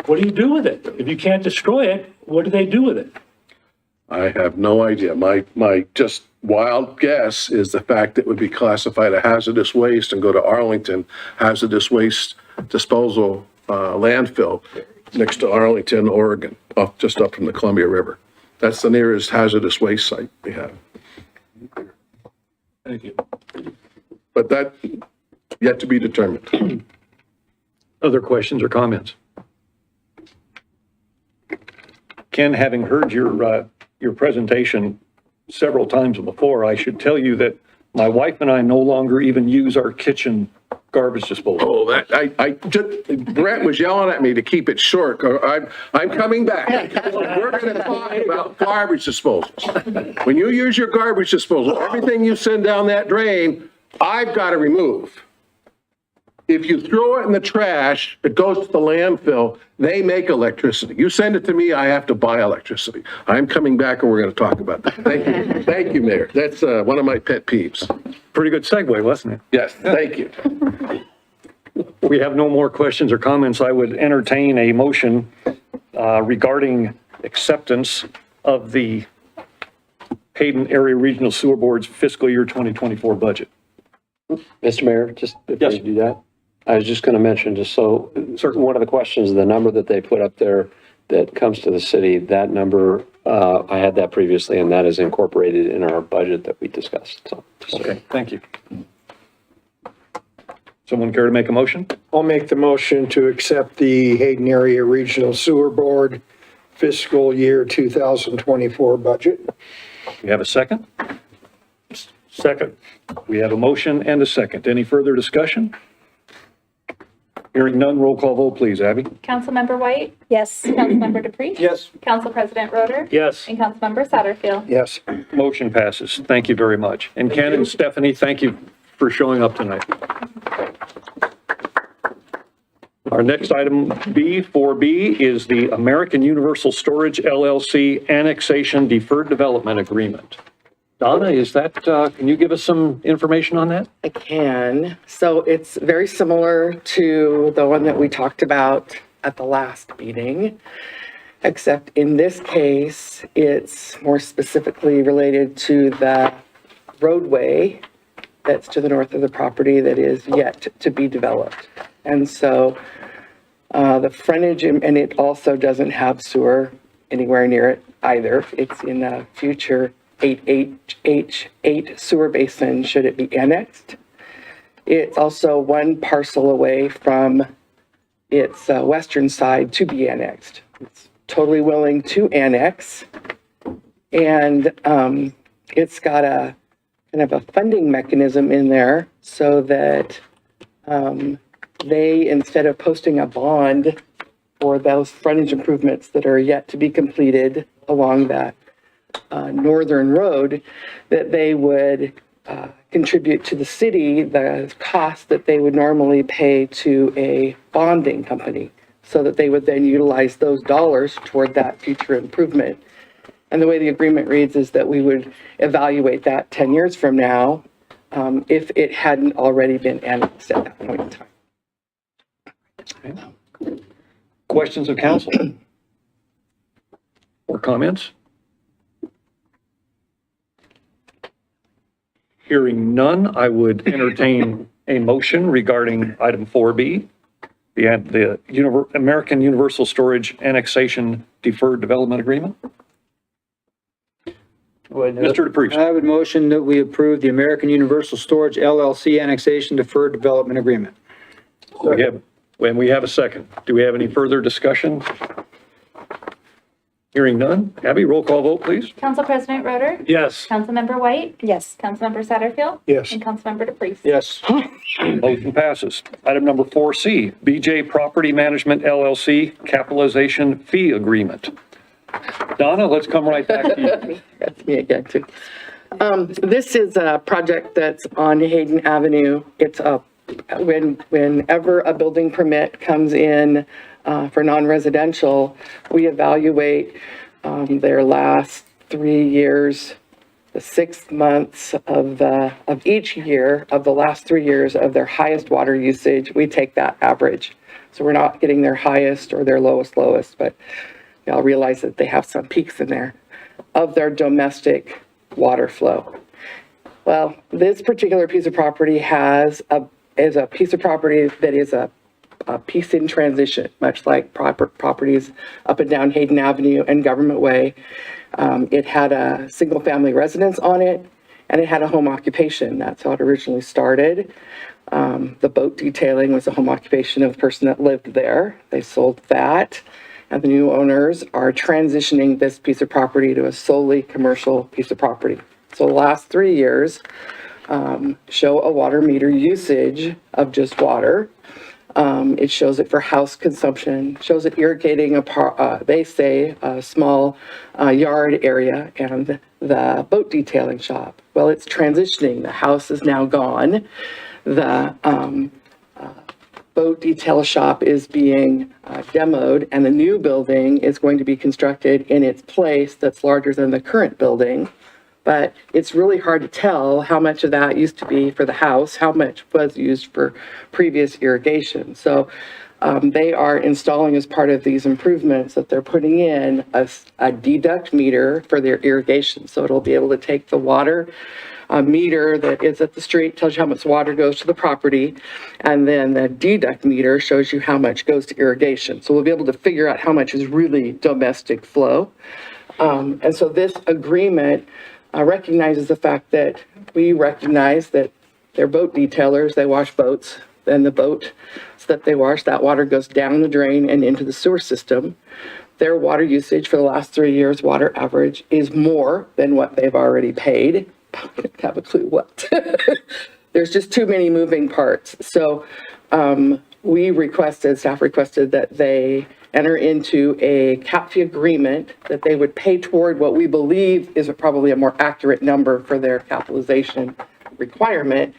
What do you do with it? If you can't destroy it, what do they do with it? I have no idea. My just wild guess is the fact that it would be classified a hazardous waste and go to Arlington Hazardous Waste Disposal landfill next to Arlington, Oregon, just up from the Columbia River. That's the nearest hazardous waste site we have. Thank you. But that yet to be determined. Other questions or comments? Ken, having heard your presentation several times before, I should tell you that my wife and I no longer even use our kitchen garbage disposal. Oh, Brent was yelling at me to keep it short. I'm coming back. We're going to talk about garbage disposals. When you use your garbage disposal, everything you send down that drain, I've got to remove. If you throw it in the trash, it goes to the landfill, they make electricity. You send it to me, I have to buy electricity. I'm coming back and we're going to talk about that. Thank you. Thank you, Mayor. That's one of my pet peeves. Pretty good segue, wasn't it? Yes, thank you. We have no more questions or comments. I would entertain a motion regarding acceptance of the Hayden Area Regional Sewer Board's fiscal year 2024 budget. Mr. Mayor, just before Yes. you do that, I was just going to mention, just so, one of the questions, the number that they put up there that comes to the city, that number, I had that previously, and that is incorporated in our budget that we discussed. So, Okay, thank you. Someone care to make a motion? I'll make the motion to accept the Hayden Area Regional Sewer Board fiscal year 2024 budget. We have a second? Second. We have a motion and a second. Any further discussion? Hearing none, roll call vote, please, Abby. Councilmember White, Yes. Councilmember DePreez. Yes. Council President Roder. Yes. And Councilmember Satterfield. Yes. Motion passes. Thank you very much. And Ken and Stephanie, thank you for showing up tonight. Our next item, B4B, is the American Universal Storage LLC Annexation Deferred Development Agreement. Donna, is that, can you give us some information on that? I can. So it's very similar to the one that we talked about at the last meeting, except in this case, it's more specifically related to the roadway that's to the north of the property that is yet to be developed. And so the frontage, and it also doesn't have sewer anywhere near it either. It's in a future 8H8 sewer basin should it be annexed. It's also one parcel away from its western side to be annexed. It's totally willing to annex. And it's got a kind of a funding mechanism in there so that they, instead of posting a bond for those frontage improvements that are yet to be completed along that northern road, that they would contribute to the city the cost that they would normally pay to a bonding company, so that they would then utilize those dollars toward that future improvement. And the way the agreement reads is that we would evaluate that 10 years from now if it hadn't already been annexed at that point in time. Questions of council? Or comments? Hearing none, I would entertain a motion regarding item 4B, the American Universal Storage Annexation Deferred Development Agreement. Mr. DePreez. I would motion that we approve the American Universal Storage LLC Annexation Deferred Development Agreement. We have a second. Do we have any further discussion? Hearing none. Abby, roll call vote, please. Council President Roder? Yes. Councilmember White? Yes. Councilmember Satterfield? Yes. And Councilmember DePreez? Yes. Motion passes. Item number 4C, BJ Property Management LLC Capitalization Fee Agreement. Donna, let's come right back to you. That's me again, too. This is a project that's on Hayden Avenue. It's whenever a building permit comes in for non-residential, we evaluate their last 3 years, the 6 months of each year of the last 3 years of their highest water usage. We take that average. So we're not getting their highest or their lowest, but y'all realize that they have some peaks in there of their domestic water flow. Well, this particular piece of property is a piece of property that is a piece in transition, much like properties up and down Hayden Avenue and Government Way. It had a single-family residence on it, and it had a home occupation. That's how it originally started. The boat detailing was a home occupation of the person that lived there. They sold that, and the new owners are transitioning this piece of property to a solely commercial piece of property. So the last 3 years show a water meter usage of just water. It shows it for house consumption, shows it irrigating they say a small yard area and the boat detailing shop. Well, it's transitioning. The house is now gone. The boat detail shop is being demoed, and the new building is going to be constructed in its place that's larger than the current building. But it's really hard to tell how much of that used to be for the house, how much was used for previous irrigation. So they are installing, as part of these improvements, that they're putting in a deduct meter for their irrigation. So it'll be able to take the water meter that is at the street, tells you how much water goes to the property, and then the deduct meter shows you how much goes to irrigation. So we'll be able to figure out how much is really domestic flow. And so this agreement recognizes the fact that we recognize that they're boat detailers, they wash boats, then the boat that they wash, that water goes down the drain and into the sewer system. Their water usage for the last 3 years, water average, is more than what they've already paid. I don't have a clue what. There's just too many moving parts. So staff requested that they enter into a cap fee agreement that they would pay toward what we believe is probably a more accurate number for their capitalization requirement.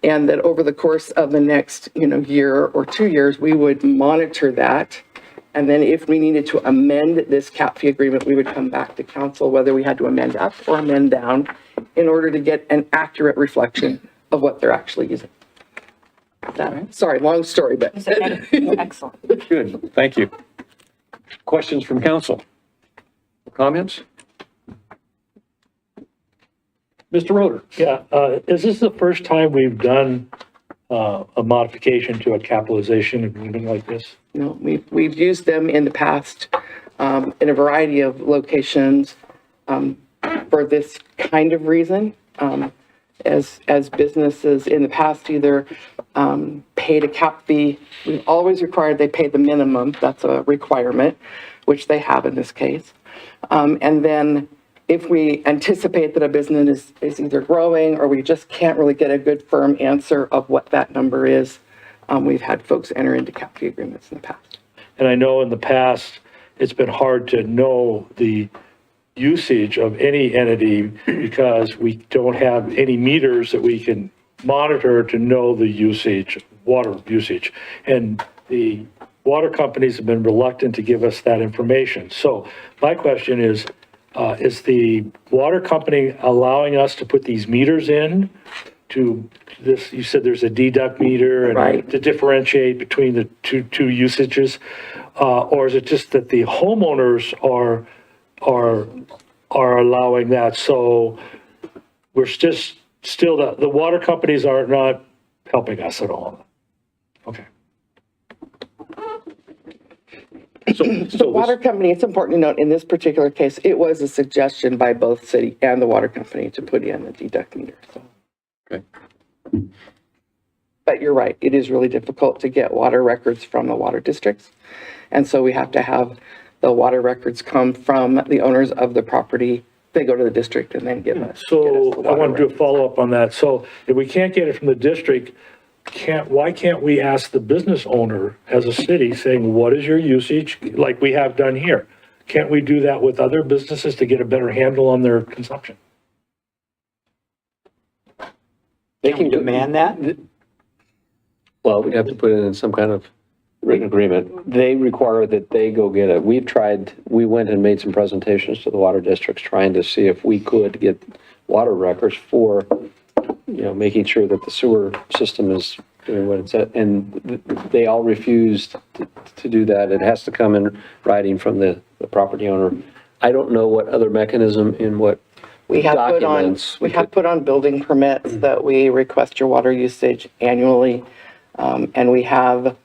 And that over the course of the next, year or 2 years, we would monitor that. And then if we needed to amend this cap fee agreement, we would come back to council, whether we had to amend up or amend down, in order to get an accurate reflection of what they're actually using. Sorry, long story, but. Excellent. Good, thank you. Questions from council? Comments? Mr. Roder? Yeah, is this the first time we've done a modification to a capitalization agreement like this? No, we've used them in the past in a variety of locations for this kind of reason. As businesses in the past either paid a cap fee, we've always required they pay the minimum, that's a requirement, which they have in this case. And then if we anticipate that a business is either growing or we just can't really get a good firm answer of what that number is, we've had folks enter into cap fee agreements in the past. And I know in the past, it's been hard to know the usage of any entity because we don't have any meters that we can monitor to know the usage, water usage. And the water companies have been reluctant to give us that information. So my question is the water company allowing us to put these meters in to this? You said there's a deduct meter and Right. to differentiate between the two usages, or is it just that the homeowners are allowing that? So we're just still the water companies are not helping us at all. Okay. The water company, it's important to note, in this particular case, it was a suggestion by both city and the water company to put in the deduct meter. So. Okay. But you're right, it is really difficult to get water records from the water districts. And so we have to have the water records come from the owners of the property. They go to the district and then give us. So I want to do a follow-up on that. So if we can't get it from the district, why can't we ask the business owner as a city saying, what is your usage, like we have done here? Can't we do that with other businesses to get a better handle on their consumption? They Can we demand that? Well, we have to put it in some kind of written agreement. They require that they go get it. We went and made some presentations to the water districts trying to see if we could get water records for, making sure that the sewer system is doing what it's at. And they all refused to do that. It has to come in writing from the property owner. I don't know what other mechanism in what We have documents. put on building permits that we request your water usage annually. And we have,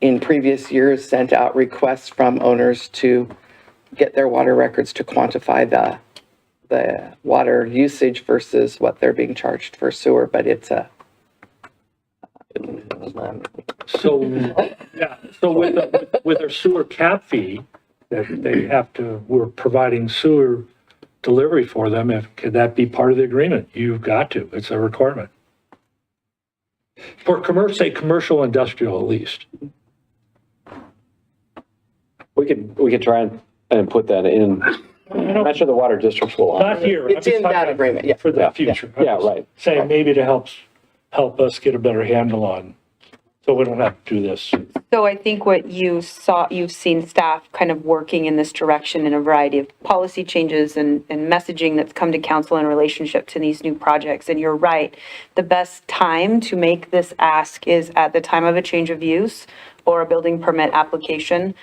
in previous years, sent out requests from owners to get their water records to quantify the water usage versus what they're being charged for sewer, but it's a. So, yeah, so with their sewer cap fee, that they have to, we're providing sewer delivery for them, could that be part of the agreement? You've got to, it's a requirement. For commercial industrial at least. We could try and put that in. I'm not sure the water districts will. Not here. It's in that agreement, yeah. For the future. Yeah, right. Saying maybe to help us get a better handle on, so we don't have to do this. So I think what you've seen staff kind of working in this direction in a variety of policy changes and messaging that's come to council in relationship to these new projects. And you're right, the best time to make this ask is at the time of a change of use or a building permit application.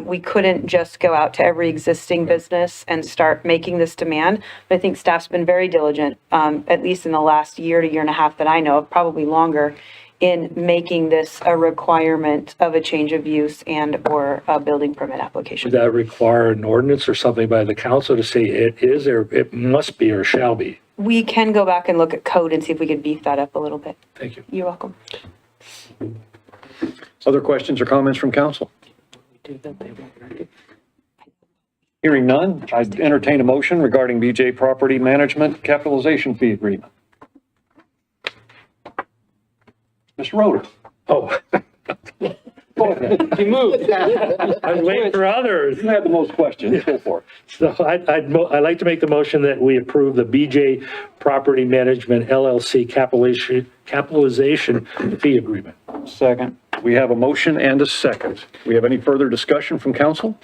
We couldn't just go out to every existing business and start making this demand. But I think staff's been very diligent, at least in the last year to year and a half that I know of, probably longer, in making this a requirement of a change of use and or a building permit application. Would that require an ordinance or something by the council to say it is, or it must be, or shall be? We can go back and look at code and see if we could beef that up a little bit. Thank you. You're welcome. Other questions or comments from council? Hearing none, I'd entertain a motion regarding BJ Property Management Capitalization Fee Agreement. Mr. Roder. Oh. You moved. I'm waiting for others. You had the most questions. Go for it. So I'd like to make the motion that we approve the BJ Property Management LLC capitalization fee agreement. Second. We have a motion and a second. We have any further discussion from council?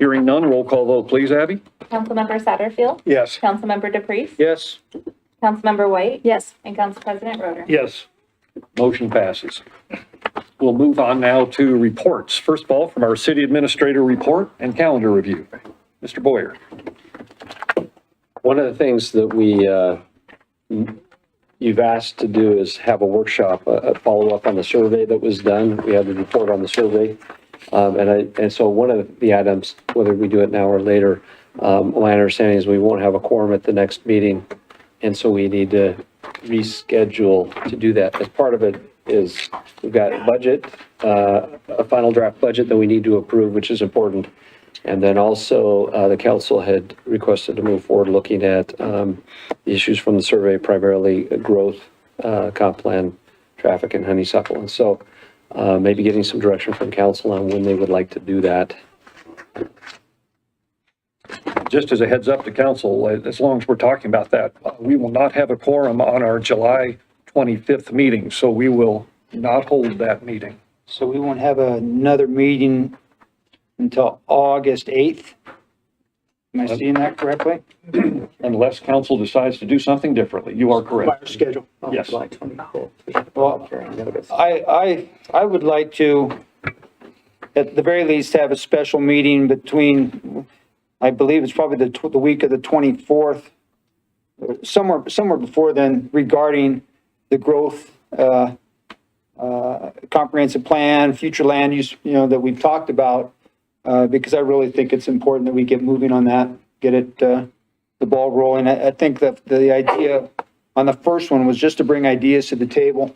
Hearing none, roll call vote, please, Abby. Councilmember Satterfield. Yes. Councilmember DePreez. Yes. Councilmember White. Yes. And Council President Roder. Yes. Motion passes. We'll move on now to reports. First of all, from our city administrator report and calendar review. Mr. Boyer. One of the things that you've asked to do is have a workshop, a follow-up on the survey that was done. We had the report on the survey. And so one of the items, whether we do it now or later, my understanding is we won't have a quorum at the next meeting. And so we need to reschedule to do that. As part of it is we've got budget, a final draft budget that we need to approve, which is important. And then also the council had requested to move forward looking at the issues from the survey, primarily growth, comp plan, traffic, and honeysuckle. And so maybe getting some direction from council on when they would like to do that. Just as a heads up to council, as long as we're talking about that, we will not have a quorum on our July 25th meeting, so we will not hold that meeting. So we won't have another meeting until August 8th? Am I seeing that correctly? Unless council decides to do something differently. You are correct. By our schedule. Yes. July 25th. Well, I would like to, at the very least, have a special meeting between, I believe it's probably the week of the 24th, somewhere before then, regarding the growth comprehensive plan, future land use, that we've talked about, because I really think it's important that we get moving on that, get it, the ball rolling. I think that the idea on the first one was just to bring ideas to the table,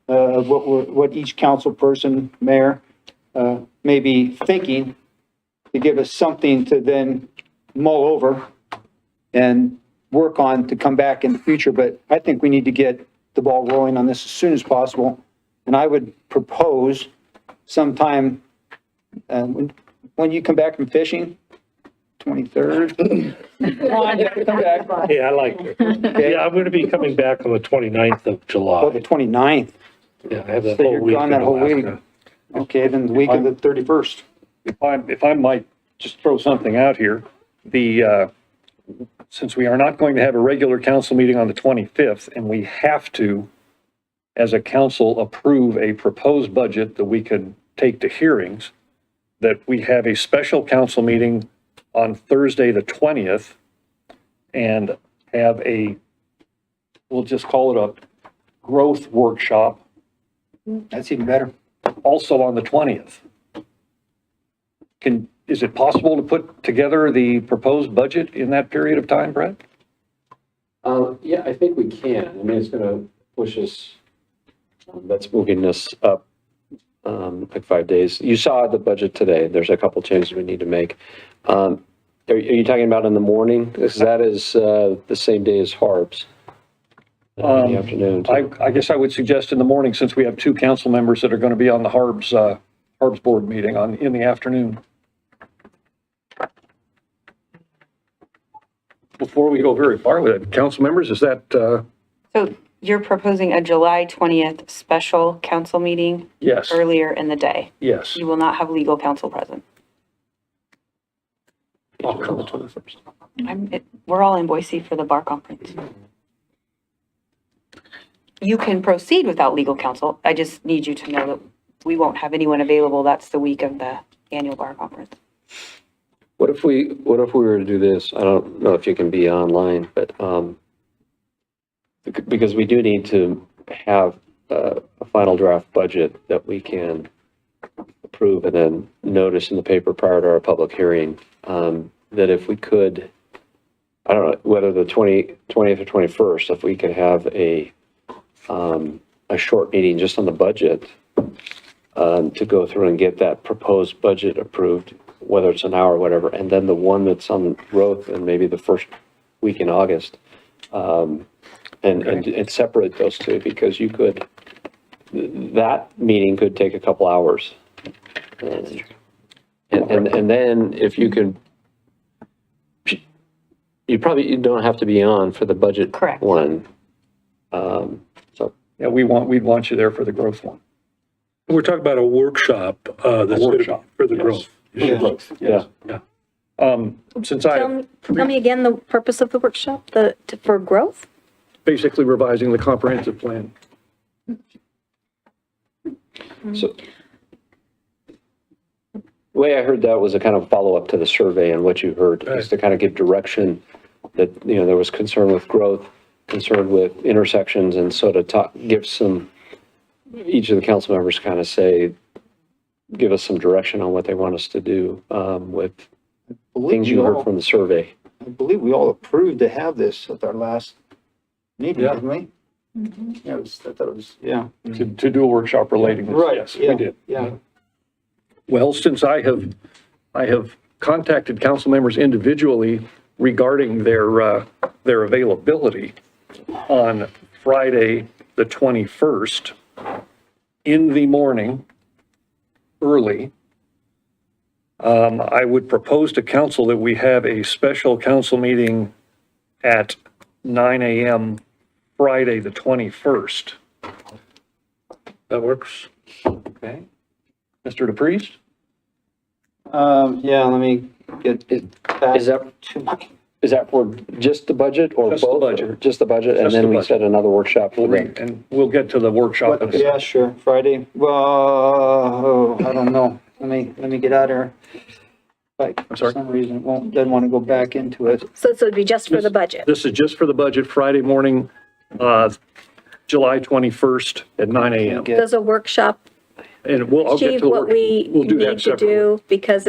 what each council person, mayor, maybe thinking to give us something to then mull over and work on to come back in the future. But I think we need to get the ball rolling on this as soon as possible. And I would propose sometime, when you come back from fishing, 23rd. Come on, come back. Yeah, I like it. Yeah, I'm going to be coming back on the 29th of July. Oh, the 29th. Yeah, I have that So whole you're week. gone in that whole week. Alaska. Okay, then the week of the 31st. If I might just throw something out here, since we are not going to have a regular council meeting on the 25th, and we have to, as a council, approve a proposed budget that we could take to hearings, that we have a special council meeting on Thursday, the 20th, and have we'll just call it a growth workshop, That's even better. also on the 20th. Is it possible to put together the proposed budget in that period of time, Brett? Yeah, I think we can. I mean, it's going to push us, that's moving us up like 5 days. You saw the budget today. There's a couple changes we need to make. Are you talking about in the morning? Because that is the same day as Harbs. In the afternoon. I guess I would suggest in the morning, since we have two council members that are going to be on the Harbs board meeting in the afternoon. Before we go very far with it, council members, is that, So you're proposing a July 20th special council meeting yes, earlier in the day. yes. You will not have legal counsel present. On the 21st. We're all in Boise for the bar conference. You can proceed without legal counsel. I just need you to know that we won't have anyone available. That's the week of the annual bar conference. What if we were to do this? I don't know if you can be online, but, because we do need to have a final draft budget that we can approve and then notice in the paper prior to our public hearing, that if we could, I don't know, whether the 20th or 21st, if we could have a short meeting just on the budget, to go through and get that proposed budget approved, whether it's an hour or whatever, and then the one that's on growth and maybe the first week in August, and separate those two, because that meeting could take a couple hours. And then if you could, you don't have to be on for the budget Correct. one. Yeah, we'd want you there for the growth one. We're talking about a workshop, that's going to be for the growth. Yes. Yeah. Since Tell me again the purpose of the workshop, for growth? basically revising the comprehensive plan. So the way I heard that was a kind of follow-up to the survey and what you heard, is to kind of give direction that, there was concern with growth, concern with intersections, and so to give each of the council members kind of give us some direction on what they want us to do with things you heard from the survey. I believe we all approved to have this at our last meeting, Yeah. didn't we? Yeah, I thought it was, yeah. To do a workshop relating this. Right, Yes, yeah, we did. yeah. Well, since I have contacted council members individually regarding their availability on Friday, the 21st, in the morning, early, I would propose to council that we have a special council meeting at 9 a.m. Friday, the 21st. That works. Okay. Mr. DePriest? Yeah, let me get back Is that, to my. is that for just the budget or Just the both? budget. Or just the budget, and Just then the we budget. set another workshop for that? And we'll get to the workshop. in a Yeah, sure, Friday. Well, I don't know. Let me get out of here. Like, I'm sorry? for some reason, doesn't want to go back into it. So it would be just for the budget? This is just for the budget, Friday morning, July 21st at 9 a.m. Does a workshop And I'll get achieve to the what work. we We'll do that need to separately. do? Because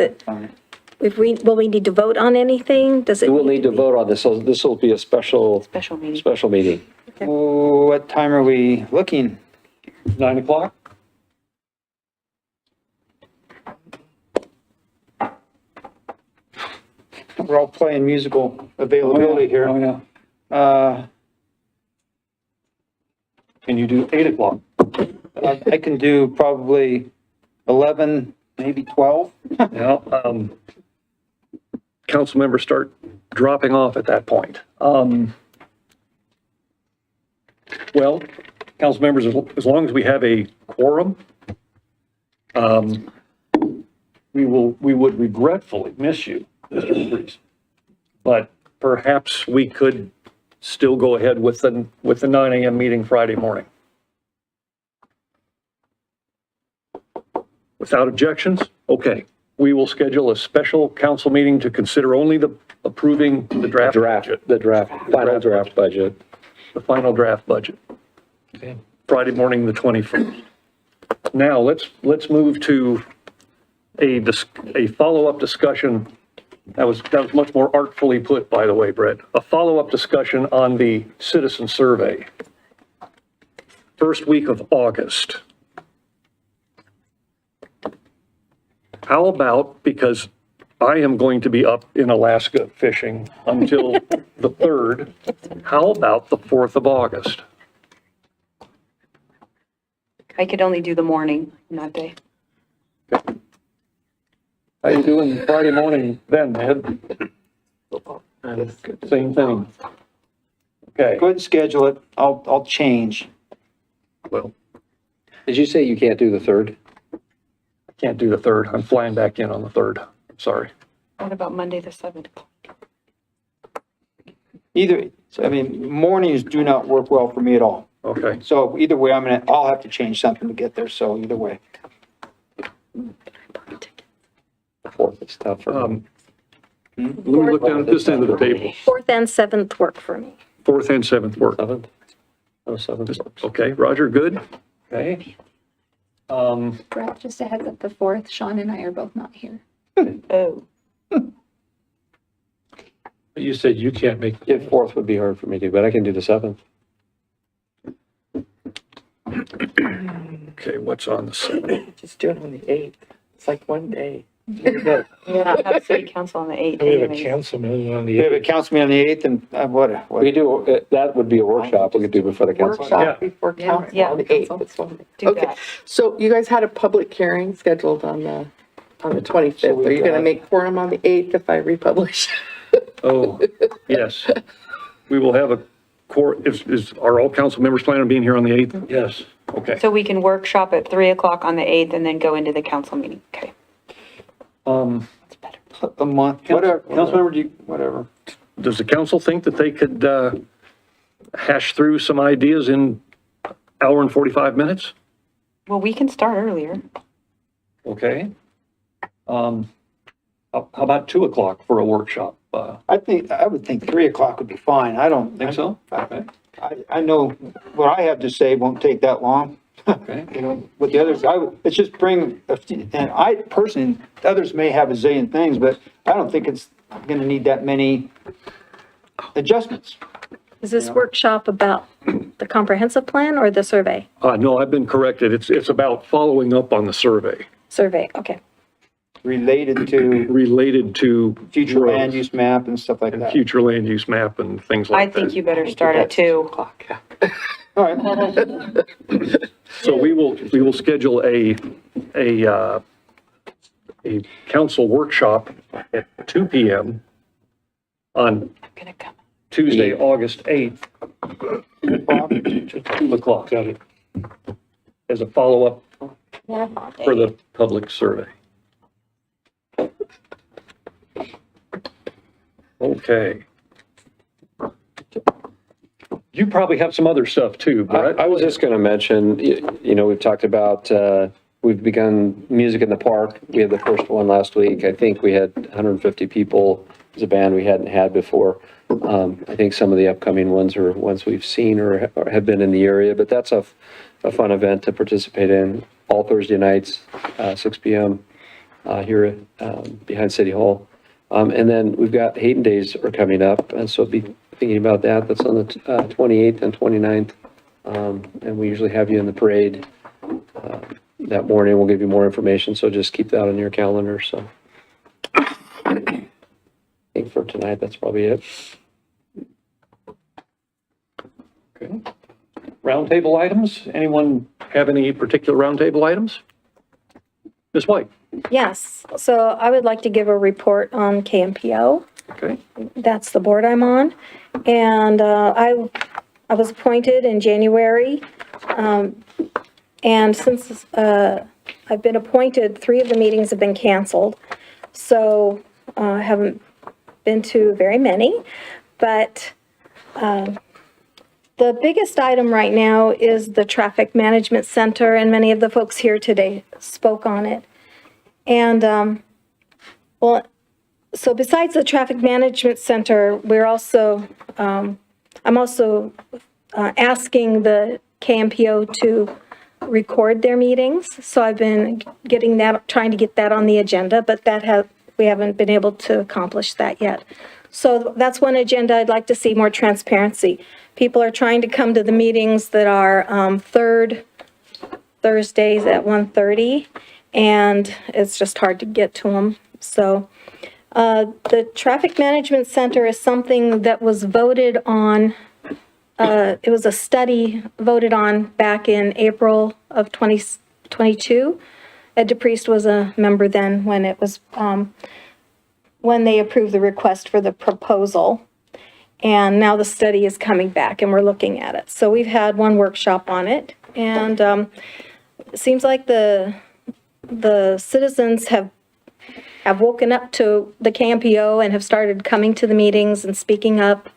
will we need to vote on anything? Does it? We'll need to vote on this, so this will be a special Special meeting. Okay. What time are we looking? 9 o'clock? we're all playing musical availability here. Oh, yeah. Can you do 8 o'clock? I can do probably 11, maybe 12. Yeah, council members start dropping off at that point. Well, council members, as long as we have a quorum, we would regretfully miss you, Mr. Priest. But perhaps we could still go ahead with the 9 a.m. meeting Friday morning. Without objections? Okay. We will schedule a special council meeting to consider only approving the draft budget. Final draft budget. The final draft budget. Okay. Friday morning, the 21st. Now, let's move to a follow-up discussion. That was much more artfully put, by the way, Brett. A follow-up discussion on the citizen survey. First week of August. How about, because I am going to be up in Alaska fishing until the 3rd, how about the 4th of August? I could only do the morning on that day. How you doing Friday morning then, Ed? Same thing. Okay, Go ahead and schedule it. I'll change. well, Did you say you can't do the 3rd? I can't do the 3rd. I'm flying back in on the 3rd. Sorry. What about Monday, the 7th? Mornings do not work well for me at all. Okay. So either way, I'll have to change something to get there, so either way. 4th is tougher. Let me look down at this end of the table. 4th and 7th work for me. 4th and 7th work. 7th? Oh, 7th works. Okay, Roger, good? Okay. Brett, just a heads up, the 4th, Sean and I are both not here. Oh, You said you can't make. Yeah, 4th would be hard for me to, but I can do the 7th. Okay, what's on the 7th? Just do it on the 8th. It's like one day. yeah, have city council on the 8th. We have a anyways. council meeting on We the have a 8th. council meeting on the 8th and what? We could do, that would be a workshop we could do before the council. Workshop before Yeah. council Yeah. on the 8th. That's one. Do Okay, that. so you guys had a public hearing scheduled on the 25th. So we've Are you gonna got- make quorum on the 8th if I republish? Oh, yes. We will have a are all council members planning on being here on the 8th? Yes. Okay. So we can workshop at 3 o'clock on the 8th and then go into the council meeting. Okay. A month, whatever, councilmember, whatever. Does the council think that they could hash through some ideas in hour and 45 minutes? Well, we can start earlier. Okay. How about 2 o'clock for a workshop? I would think 3 o'clock would be fine. I don't. Think so? Okay. I know what I have to say won't take that long. Okay. You know, with the others, it's just bring, and I personally, others may have a zillion things, but I don't think it's gonna need that many adjustments. Is this workshop about the comprehensive plan or the survey? No, I've been corrected. It's about following up on the survey Survey, okay. Related to future growth land use map and stuff like and that. future land use map and things I like think that. you better start at 2. All right, So we will schedule a council workshop at 2 p.m. on Gonna come. Tuesday, August 8th, 2 o'clock. Got it. As a follow-up for the public survey. Okay. You probably have some other stuff too, Brett. I was just going to mention, we've talked about, we've begun music in the park. We had the first one last week. I think we had 150 people as a band we hadn't had before. I think some of the upcoming ones are ones we've seen or have been in the area, but that's a fun event to participate in all Thursday nights, 6 p.m. Here behind City Hall. And then we've got Hayden Days are coming up, and so be thinking about that. That's on the 28th and 29th. And we usually have you in the parade that morning. We'll give you more information, so just keep that on your calendar, so. I think for tonight. That's probably it. Okay. Roundtable items? Anyone have any particular roundtable items? Ms. White? Yes, so I would like to give a report on KMPO. Okay. That's the board I'm on. And I was appointed in January. And since I've been appointed, 3 of the meetings have been canceled. So I haven't been to very many. But the biggest item right now is the Traffic Management Center, and many of the folks here today spoke on it. And, well, so besides the Traffic Management Center, we're also, I'm also asking the KMPO to record their meetings. So I've been getting that, trying to get that on the agenda, but we haven't been able to accomplish that yet. So that's one agenda. I'd like to see more transparency. People are trying to come to the meetings that are third Thursdays at 1:30, and it's just hard to get to them. So the Traffic Management Center is something that was voted on. It was a study voted on back in April of 2022. Ed DePriest was a member then when it was when they approved the request for the proposal. And now the study is coming back and we're looking at it. So we've had one workshop on it, and it seems like the citizens have woken up to the KMPO and have started coming to the meetings and speaking up.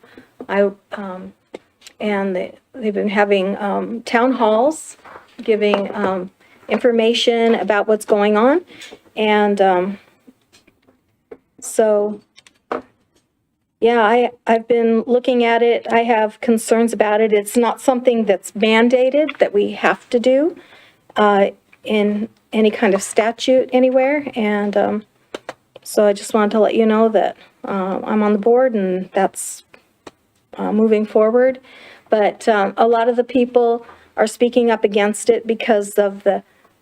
And they've been having town halls, giving information about what's going on. And so, yeah, I've been looking at it. I have concerns about it. It's not something that's mandated that we have to do in any kind of statute anywhere. And so I just wanted to let you know that I'm on the board and that's moving forward. But a lot of the people are speaking up against it because of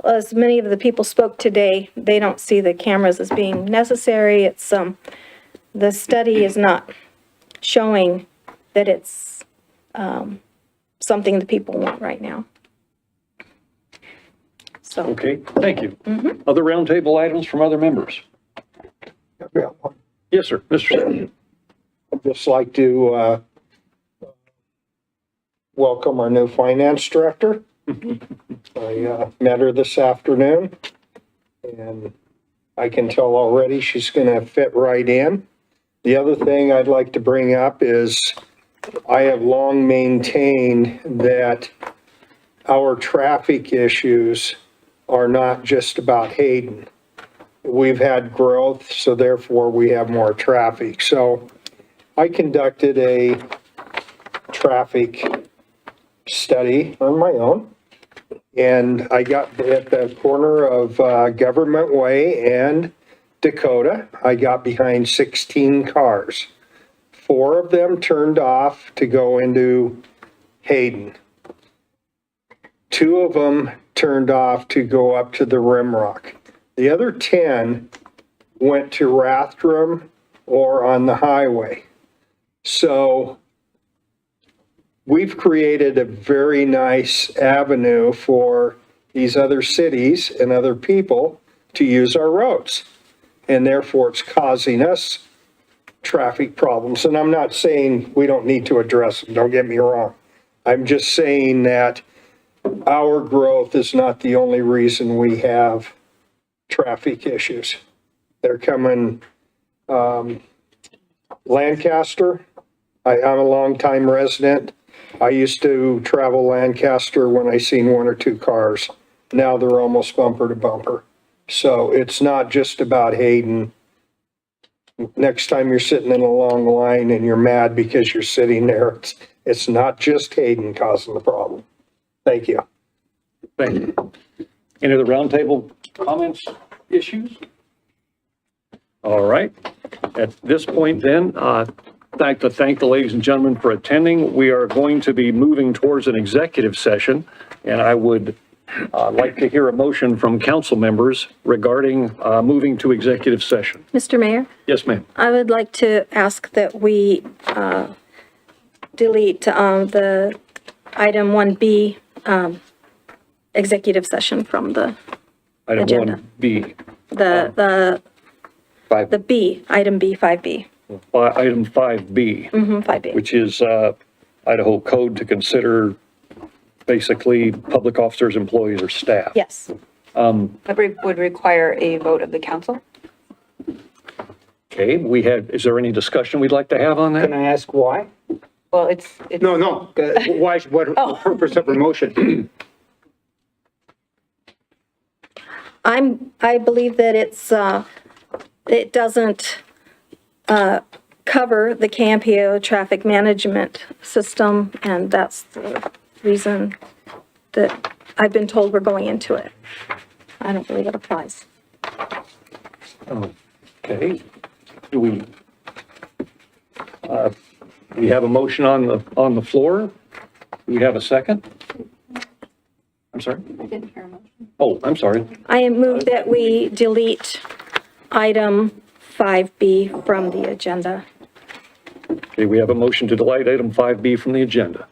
as many of the people spoke today, they don't see the cameras as being necessary. It's the study is not showing that it's something the people want right now. So. Okay, thank you. Other roundtable items from other members? Yes, sir. Mr. Senator. I'd just like to welcome our new finance director. I met her this afternoon, and I can tell already she's going to fit right in. The other thing I'd like to bring up is I have long maintained that our traffic issues are not just about Hayden. We've had growth, so therefore we have more traffic. So I conducted a traffic study on my own, and I got at the corner of Government Way and Dakota. I got behind 16 cars. 4 of them turned off to go into Hayden. 2 of them turned off to go up to the Rimrock. The other 10 went to Rathdrum or on the highway. So we've created a very nice avenue for these other cities and other people to use our roads. And therefore it's causing us traffic problems. And I'm not saying we don't need to address them, don't get me wrong. I'm just saying that our growth is not the only reason we have traffic issues. They're coming, Lancaster. I'm a longtime resident. I used to travel Lancaster when I seen 1 or 2 cars. Now they're almost bumper to bumper. So it's not just about Hayden. Next time you're sitting in a long line and you're mad because you're sitting there, it's not just Hayden causing the problem. Thank you. Thank you. Any other roundtable comments, issues? All right. At this point then, I'd like to thank the ladies and gentlemen for attending. We are going to be moving towards an executive session, and I would I'd like to hear a motion from council members regarding moving to executive session. Mr. Mayor, Yes, ma'am. I would like to ask that we delete the item 1B, executive session from the Item agenda. 1B, the B, item B, 5B. item 5B, 5B. which is Idaho code to consider basically public officers, employees, or staff. Yes. That would require a vote of the council. Okay, is there any discussion we'd like to have on Can that? I ask why? Well, it's. No, why, what Oh. purpose of her motion? I believe that it doesn't cover the CAMPO traffic management system, and that's the reason that I've been told we're going into it. I don't believe it applies. Okay, do we have a motion on the floor? Do we have a second? I'm sorry? I didn't hear a motion. Oh, I'm sorry. I move that we delete item 5B from the agenda. Okay, we have a motion to delete item 5B from the agenda.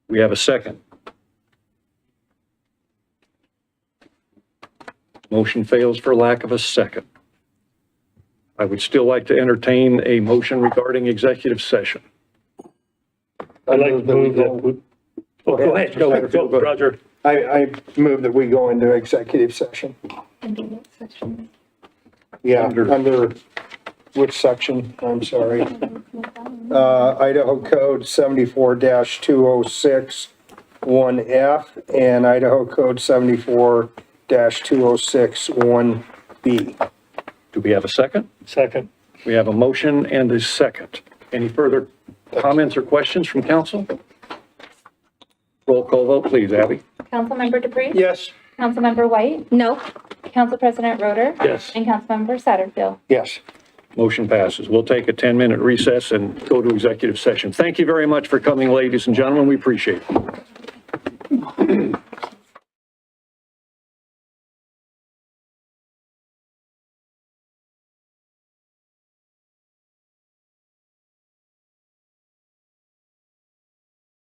We have a second. Motion fails for lack of a second. I would still like to entertain a motion regarding executive session. I'd like to move that. Oh, go ahead, go, Roger. I move that we go into executive session. Yeah, under which section? I'm sorry. Idaho Code 74-206 1F and Idaho Code 74-206 1B. Do we have a second? Second. We have a motion and a second. Any further comments or questions from council? Roll call vote, please, Abby. Councilmember DePreez? Yes. Councilmember White? No? Council President Roder? Yes. And Councilmember Satterfield? Yes. Motion passes. We'll take a 10-minute recess and go to executive session. Thank you very much for coming, ladies and gentlemen. We appreciate it.